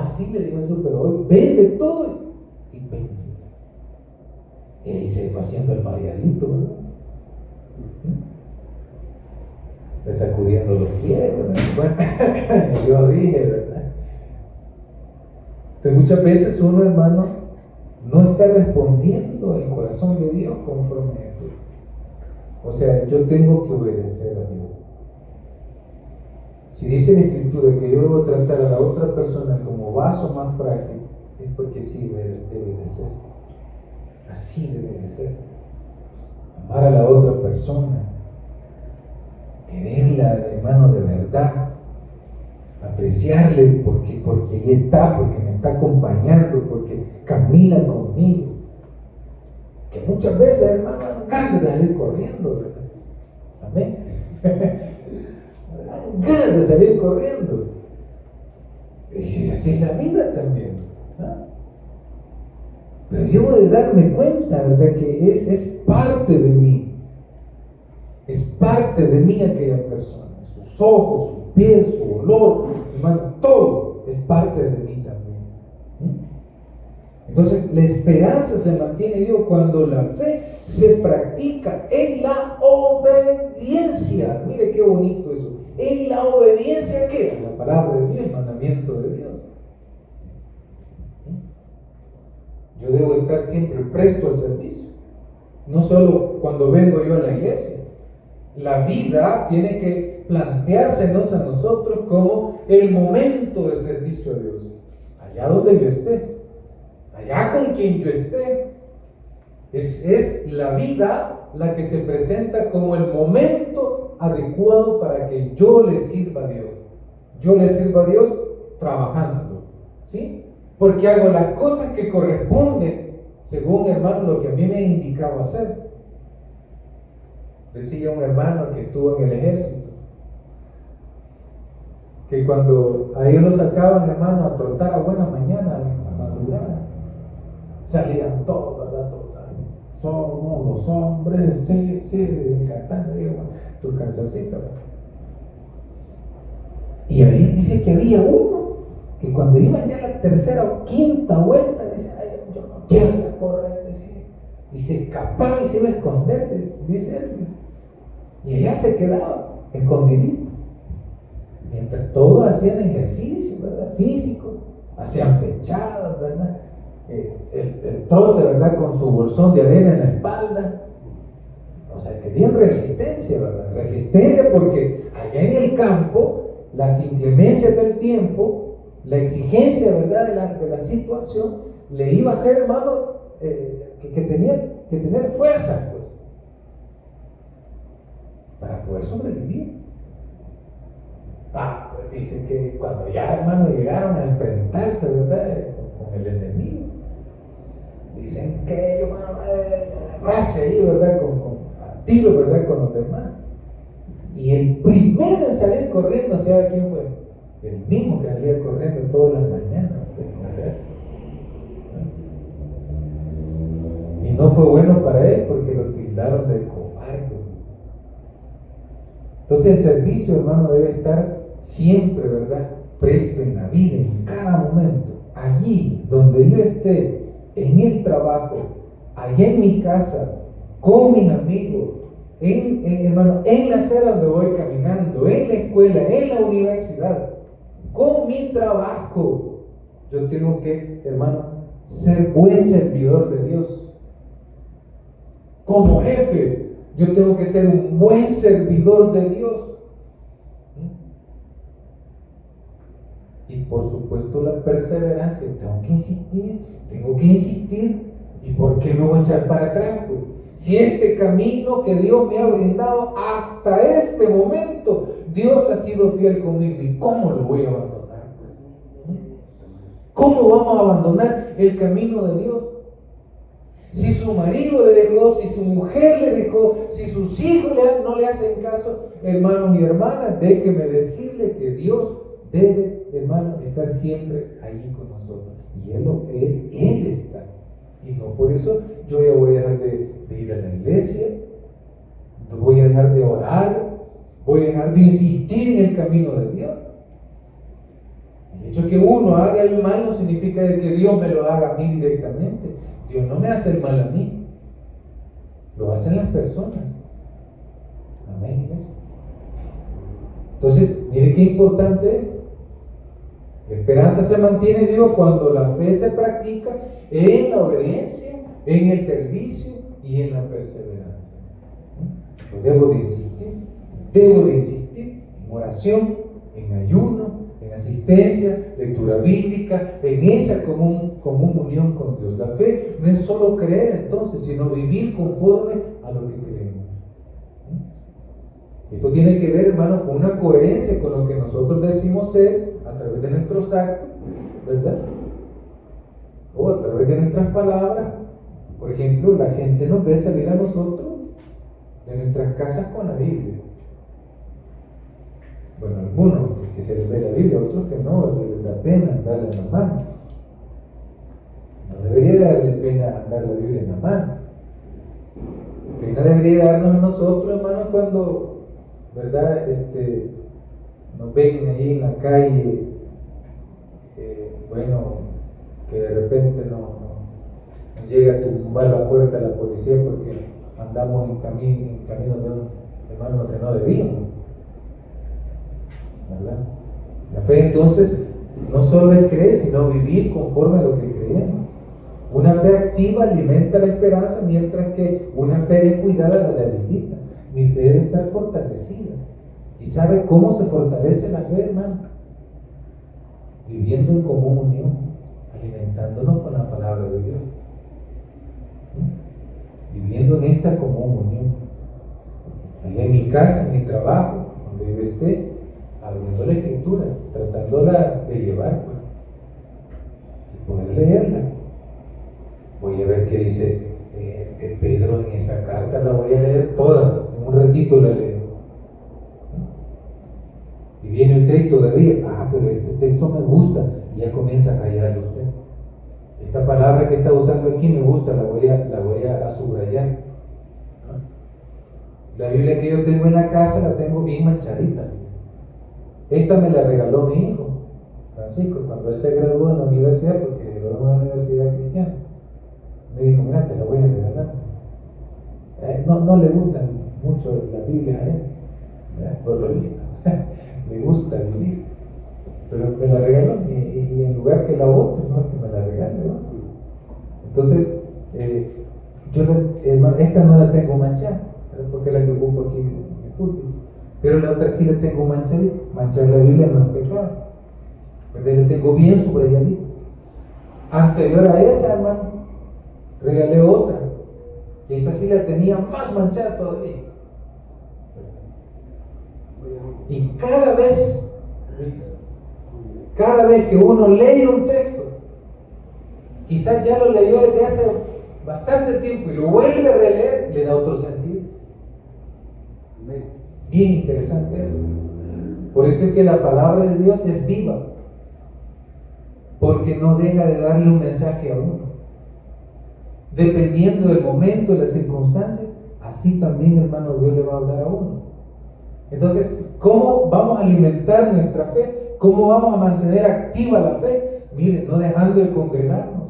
Sí, le dijo Jesús, pero hoy vende todo y ven y sígueme. Y ahí se fue haciendo el mareadito, ¿verdad? Sacudiendo los pies, ¿verdad? Bueno, yo dije, ¿verdad? Entonces muchas veces uno, hermano, no está respondiendo al corazón de Dios conforme a esto. O sea, yo tengo que obedecer a Dios. Si dice la Escritura que yo debo tratar a la otra persona como vaso más frágil, es porque sí debe de ser. Así debe de ser. Amar a la otra persona, quererla, hermano, de verdad, apreciarle porque ahí está, porque me está acompañando, porque camina conmigo. Que muchas veces, hermano, dan ganas de salir corriendo, ¿verdad? Amén. Dan ganas de salir corriendo. Y así es la vida también, ¿no? Pero debo de darme cuenta, ¿verdad?, que es parte de mí. Es parte de mí aquella persona. Sus ojos, sus pies, su olor, hermano, todo es parte de mí también. Entonces, la esperanza se mantiene viva cuando la fe se practica en la obediencia. Mire qué bonito eso. En la obediencia, ¿qué? La palabra de Dios, el mandamiento de Dios. Yo debo estar siempre presto al servicio. No solo cuando vengo yo a la iglesia. La vida tiene que planteársenos a nosotros como el momento de servicio a Dios. Allá donde yo esté. Allá con quien yo esté. Es la vida la que se presenta como el momento adecuado para que yo le sirva a Dios. Yo le sirva a Dios trabajando, ¿sí? Porque hago las cosas que corresponden según, hermano, lo que a mí me ha indicado hacer. Decía un hermano que estuvo en el ejército, que cuando a ellos lo sacaban, hermano, a trotar a buena mañana, a madrugada, salían todos, ¿verdad? Total. Somos los hombres, sí, cantando su cancioncita, ¿verdad? Y ahí dice que había uno que cuando iban ya a la tercera o quinta vuelta, decía, ay, yo no quiero correr, decía, y se escapaba y se iba a esconder, dice él, y allá se quedaba escondidito, mientras todos hacían ejercicio, ¿verdad? Físico, hacían pechadas, ¿verdad? El trote, ¿verdad? Con su bolsón de arena en la espalda. O sea, que bien resistencia, ¿verdad? Resistencia porque allá en el campo las inclemencias del tiempo, la exigencia, ¿verdad? de la situación, le iba a hacer, hermano, que tenía que tener fuerza, pues, para poder sobrevivir. Pues dice que cuando ya, hermano, llegaron a enfrentarse, ¿verdad? Con el enemigo, dicen que ellos van a agarrarse ahí, ¿verdad? A tiro, ¿verdad? Con los demás. Y el primero en salir corriendo, ¿sabe quién fue? El mismo que salía corriendo todas las mañanas. Y no fue bueno para él porque lo tildaron de cobarde. Entonces el servicio, hermano, debe estar siempre, ¿verdad? Presto en la vida, en cada momento. Allí donde yo esté, en el trabajo, allá en mi casa, con mis amigos, hermano, en la acera donde voy caminando, en la escuela, en la universidad, con mi trabajo, yo tengo que, hermano, ser buen servidor de Dios. Como jefe, yo tengo que ser un buen servidor de Dios. Y por supuesto la perseverancia, tengo que insistir. ¿Y por qué me voy a echar para atrás? Pues? Si este camino que Dios me ha brindado hasta este momento, Dios ha sido fiel conmigo, ¿y cómo lo voy a abandonar? ¿Cómo vamos a abandonar el camino de Dios? Si su marido le dejó, si su mujer le dejó, si sus hijos no le hacen caso, hermanos y hermanas, déjenme decirle que Dios debe, hermano, estar siempre allí con nosotros. Y Él está. Y no por eso yo ya voy a dejar de ir a la iglesia, voy a dejar de orar, voy a dejar de insistir en el camino de Dios. El hecho de que uno haga el mal no significa de que Dios me lo haga a mí directamente. Dios no me hace el mal a mí, lo hacen las personas. Amén, iglesia. Entonces, mire qué importante es. La esperanza se mantiene viva cuando la fe se practica en la obediencia, en el servicio y en la perseverancia. Yo debo de insistir en oración, en ayuno, en asistencia, lectura bíblica, en esa común unión con Dios. La fe no es solo creer entonces, sino vivir conforme a lo que creemos. Esto tiene que ver, hermano, con una coherencia con lo que nosotros decimos ser a través de nuestros actos, ¿verdad? O a través de nuestras palabras. Por ejemplo, la gente nos ve salir a nosotros de nuestras casas con la Biblia. Bueno, algunos que se les ve la Biblia, otros que no, les da pena darle en la mano. No debería darle pena dar la Biblia en la mano. Pena debería darnos a nosotros, hermanos, cuando, ¿verdad? Nos ven ahí en la calle, que de repente nos llega a tumbar la puerta a la policía porque andamos en camino de un hermano que no debíamos, ¿verdad? La fe entonces no solo es creer, sino vivir conforme a lo que creemos. Una fe activa alimenta la esperanza, mientras que una fe descuidada la debilita. Mi fe debe estar fortalecida. ¿Y sabe cómo se fortalece la fe, hermano? Viviendo en común unión, alimentándonos con la palabra de Dios. Viviendo en esta común unión. Ahí en mi casa, en mi trabajo, donde yo esté, abriendo la escritura, tratándola de llevar, pues, y poder leerla. Voy a ver qué dice Pedro en esa carta, la voy a leer toda, en un ratito la leo. Y viene usted y todavía, pero este texto me gusta, y ya comienza a rayarle usted. Esta palabra que está usando aquí me gusta, la voy a subrayar. La Biblia que yo tengo en la casa la tengo bien manchadita. Esta me la regaló mi hijo, Francisco, cuando él se graduó en la universidad, porque era una universidad cristiana. Me dijo, mira, te la voy a regalar. No le gustan mucho las Biblias a él, por lo visto. Le gusta vivir. Pero me la regaló, y en lugar que la bote, no, que me la regale, ¿no? Entonces, hermano, esta no la tengo manchada, porque es la que ocupo aquí en el púlpito. Pero la otra sí la tengo manchadita. Manchar la Biblia no es pecado. Entonces la tengo bien subrayadita. Anterior a esa, hermano, regalé otra, que esa sí la tenía más manchada todavía. Y cada vez que uno lee un texto, quizás ya lo leyó desde hace bastante tiempo y lo vuelve a releer, le da otro sentido. Bien interesante eso. Por eso es que la palabra de Dios es viva, porque no deja de darle un mensaje a uno. Dependiendo del momento, de las circunstancias, así también, hermano, Dios le va a hablar a uno. Entonces, ¿cómo vamos a alimentar nuestra fe? ¿Cómo vamos a mantener activa la fe? Mire, no dejando de congregarnos,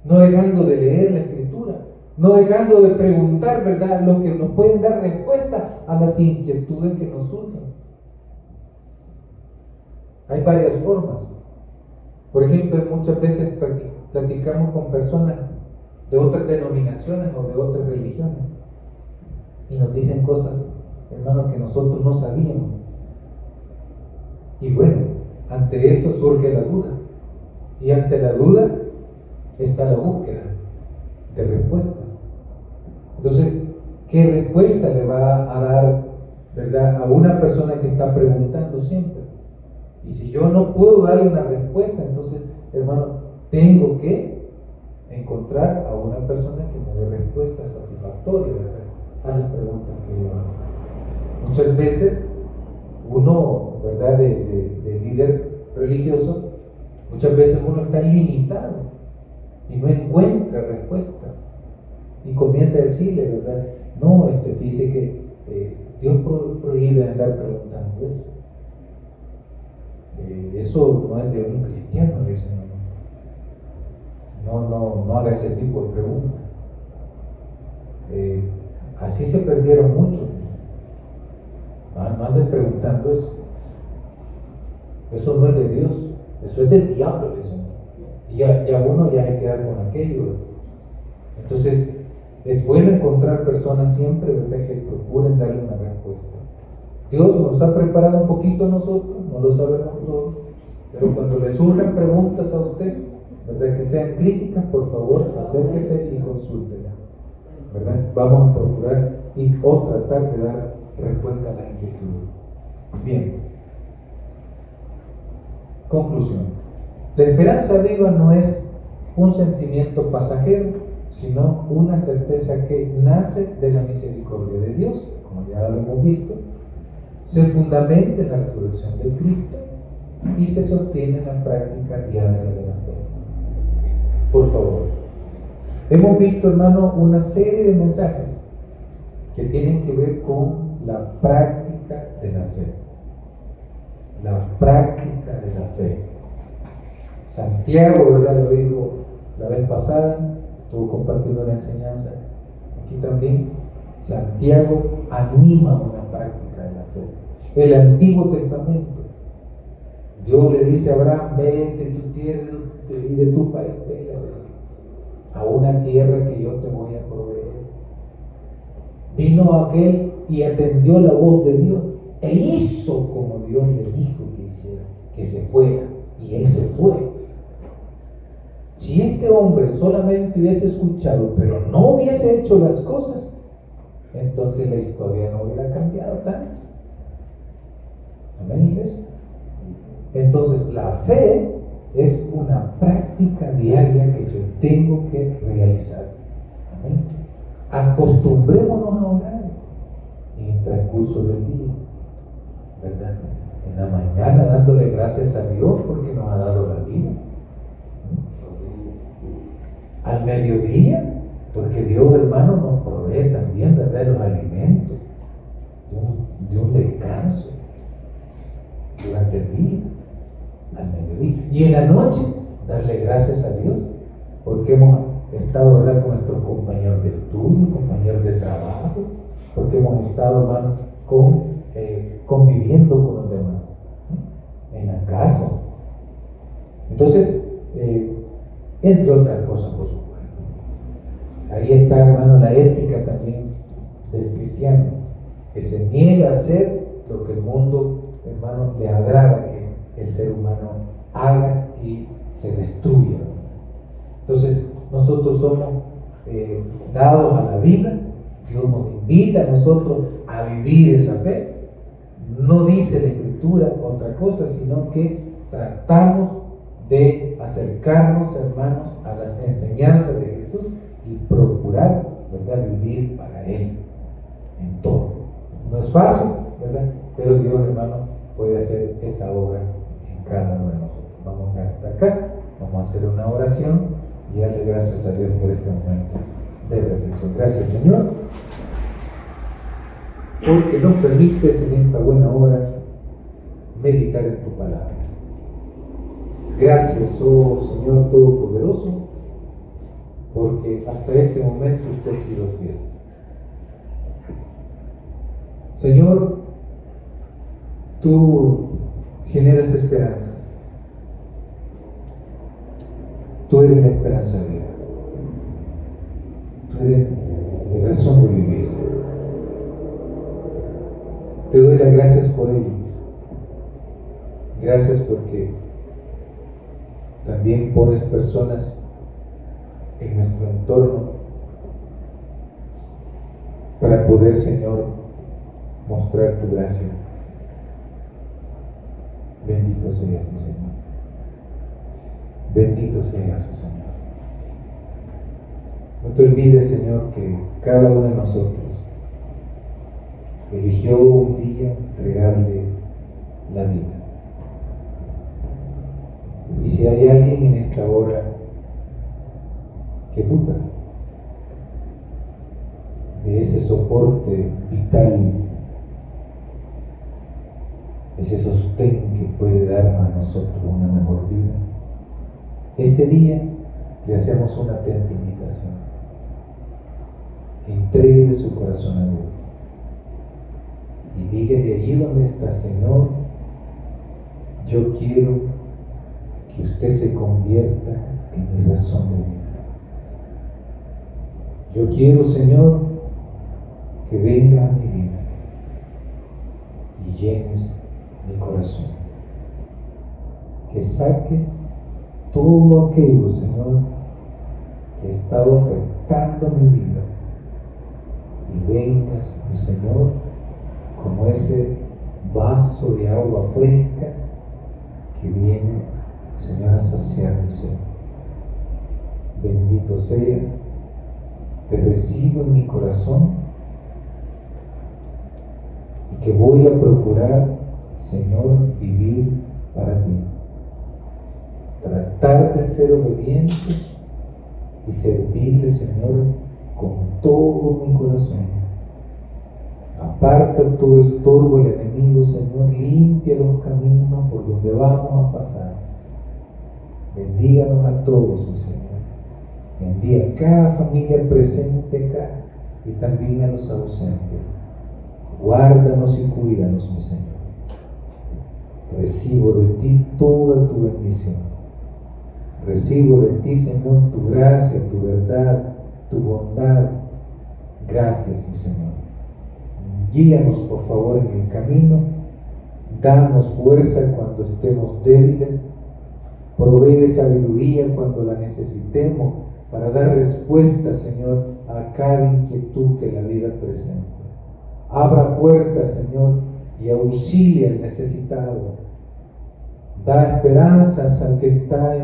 no dejando de leer la Escritura, no dejando de preguntar, ¿verdad?, lo que nos pueden dar respuesta a las inquietudes que nos surgen. Hay varias formas. Por ejemplo, muchas veces platicamos con personas de otras denominaciones o de otras religiones y nos dicen cosas, hermano, que nosotros no sabíamos. Y bueno, ante eso surge la duda, y ante la duda está la búsqueda de respuestas. Entonces, ¿qué respuesta le va a dar, verdad, a una persona que está preguntando siempre? Y si yo no puedo darle una respuesta, entonces, hermano, tengo que encontrar a una persona que me dé respuesta satisfactoria, ¿verdad?, a las preguntas que yo hago. Muchas veces uno, ¿verdad?, de líder religioso, muchas veces uno está limitado y no encuentra respuesta, y comienza a decirle, ¿verdad?, no, fíjese que Dios prohíbe andar preguntando eso. Eso no es de un cristiano, le dicen. No haga ese tipo de preguntas. Así se perdieron muchos. No anden preguntando eso. Eso no es de Dios, eso es del diablo, le dicen. Y ya uno ya se queda con aquello. Entonces, es bueno encontrar personas siempre, ¿verdad?, que procuren darle una respuesta. Dios nos ha preparado un poquito a nosotros, no lo sabemos todo, pero cuando le surjan preguntas a usted, ¿verdad?, que sean críticas, por favor, acérquese y consúltela, ¿verdad? Vamos a procurar o tratar de dar respuesta a la inquietud. Bien. Conclusión. La esperanza viva no es un sentimiento pasajero, sino una certeza que nace de la misericordia de Dios, como ya lo hemos visto, se fundamenta en la resurrección de Cristo y se sostiene en la práctica diaria de la fe. Por favor, hemos visto, hermano, una serie de mensajes que tienen que ver con la práctica de la fe. La práctica de la fe. Santiago, ¿verdad?, lo dijo la vez pasada, estuvo compartiendo una enseñanza aquí también. Santiago anima una práctica de la fe. El Antiguo Testamento, Dios le dice a Abraham, vete de tu tierra y de tu parentela, a una tierra que yo te voy a proveer. Vino aquel y atendió la voz de Dios e hizo como Dios le dijo que hiciera, que se fuera, y él se fue. Si este hombre solamente hubiese escuchado, pero no hubiese hecho las cosas, entonces la historia no hubiera cambiado tanto. Amén, iglesia. Entonces la fe es una práctica diaria que yo tengo que realizar. Amén. Acostumbrémonos a orar en el transcurso del día, ¿verdad? En la mañana dándole gracias a Dios porque nos ha dado la vida. Al mediodía, porque Dios, hermano, nos provee también, ¿verdad?, los alimentos de un descanso durante el día, al mediodía. Y en la noche, darle gracias a Dios porque hemos estado, ¿verdad?, con nuestros compañeros de estudio, compañeros de trabajo, porque hemos estado, hermano, conviviendo con los demás en la casa. Entonces, entre otras cosas, por supuesto. Ahí está, hermano, la ética también del cristiano, que se niega a hacer lo que el mundo, hermano, le agrada que el ser humano haga y se destruya. Entonces, nosotros somos dados a la vida. Dios nos invita a nosotros a vivir esa fe. No dice la Escritura otra cosa, sino que tratamos de acercarnos, hermanos, a las enseñanzas de Jesús y procurar, ¿verdad?, vivir para Él en todo. No es fácil, ¿verdad?, pero Dios, hermano, puede hacer esa obra en cada uno de nosotros. Vamos hasta acá, vamos a hacer una oración y darle gracias a Dios por este momento de reflexión. Gracias, Señor, porque nos permites en esta buena hora meditar en tu palabra. Gracias, oh Señor Todopoderoso, porque hasta este momento usted ha sido fiel. Señor, tú generas esperanzas. Tú eres la esperanza viva. Tú eres mi razón de vivir, Señor. Te doy las gracias por ellos. Gracias porque también pones personas en nuestro entorno para poder, Señor, mostrar tu gracia. Bendito seas, mi Señor. Bendito seas, oh Señor. No te olvides, Señor, que cada uno de nosotros eligió un día entregarle la vida. Y si hay alguien en esta hora que duda de ese soporte vital, ese sostén que puede darnos a nosotros una mejor vida, este día le hacemos una atenta invitación. Entréguele su corazón a Dios y dígale allí donde está: Señor, yo quiero que usted se convierta en mi razón de vida. Yo quiero, Señor, que venga a mi vida y llenes mi corazón. Que saques todo aquello, Señor, que ha estado afectando mi vida, y vengas, mi Señor, como ese vaso de agua fresca que viene, Señor, a saciar mi ser. Bendito seas, te recibo en mi corazón y que voy a procurar, Señor, vivir para ti. Tratar de ser obediente y servirle, Señor, con todo mi corazón. Aparta todo estorbo el enemigo, Señor, limpia los caminos por donde vamos a pasar. Bendíganos a todos, mi Señor. Bendiga a cada familia presente acá y también a los ausentes. Guárdanos y cuídanos, mi Señor. Recibo de ti toda tu bendición. Recibo de ti, Señor, tu gracia, tu verdad, tu bondad. Gracias, mi Señor. Guíanos, por favor, en el camino. Danos fuerza cuando estemos débiles. Provee de sabiduría cuando la necesitemos para dar respuesta, Señor, a cada inquietud que la vida presenta. Abra puertas, Señor, y auxilia al necesitado. Da esperanzas al que está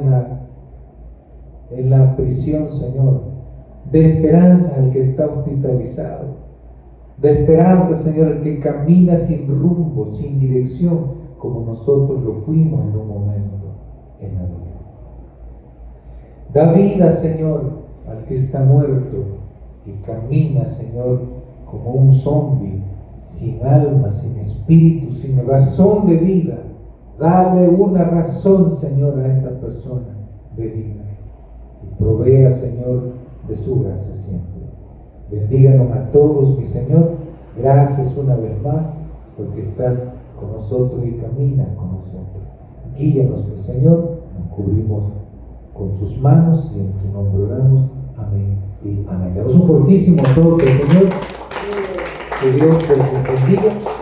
en la prisión, Señor. De esperanza al que está hospitalizado. De esperanza, Señor, al que camina sin rumbo, sin dirección, como nosotros lo fuimos en un momento en la vida. Da vida, Señor, al que está muerto y camina, Señor, como un zombi, sin alma, sin espíritu, sin razón de vida. Dale una razón, Señor, a esta persona de vida. Y provea, Señor, de su gracia siempre. Bendíganos a todos, mi Señor. Gracias una vez más, porque estás con nosotros y caminas con nosotros. Guíanos, mi Señor. Nos cubrimos con sus manos y en tu nombre oramos. Amén y amén. Damos un fortísimo aplauso al Señor. Que Dios pues nos bendiga.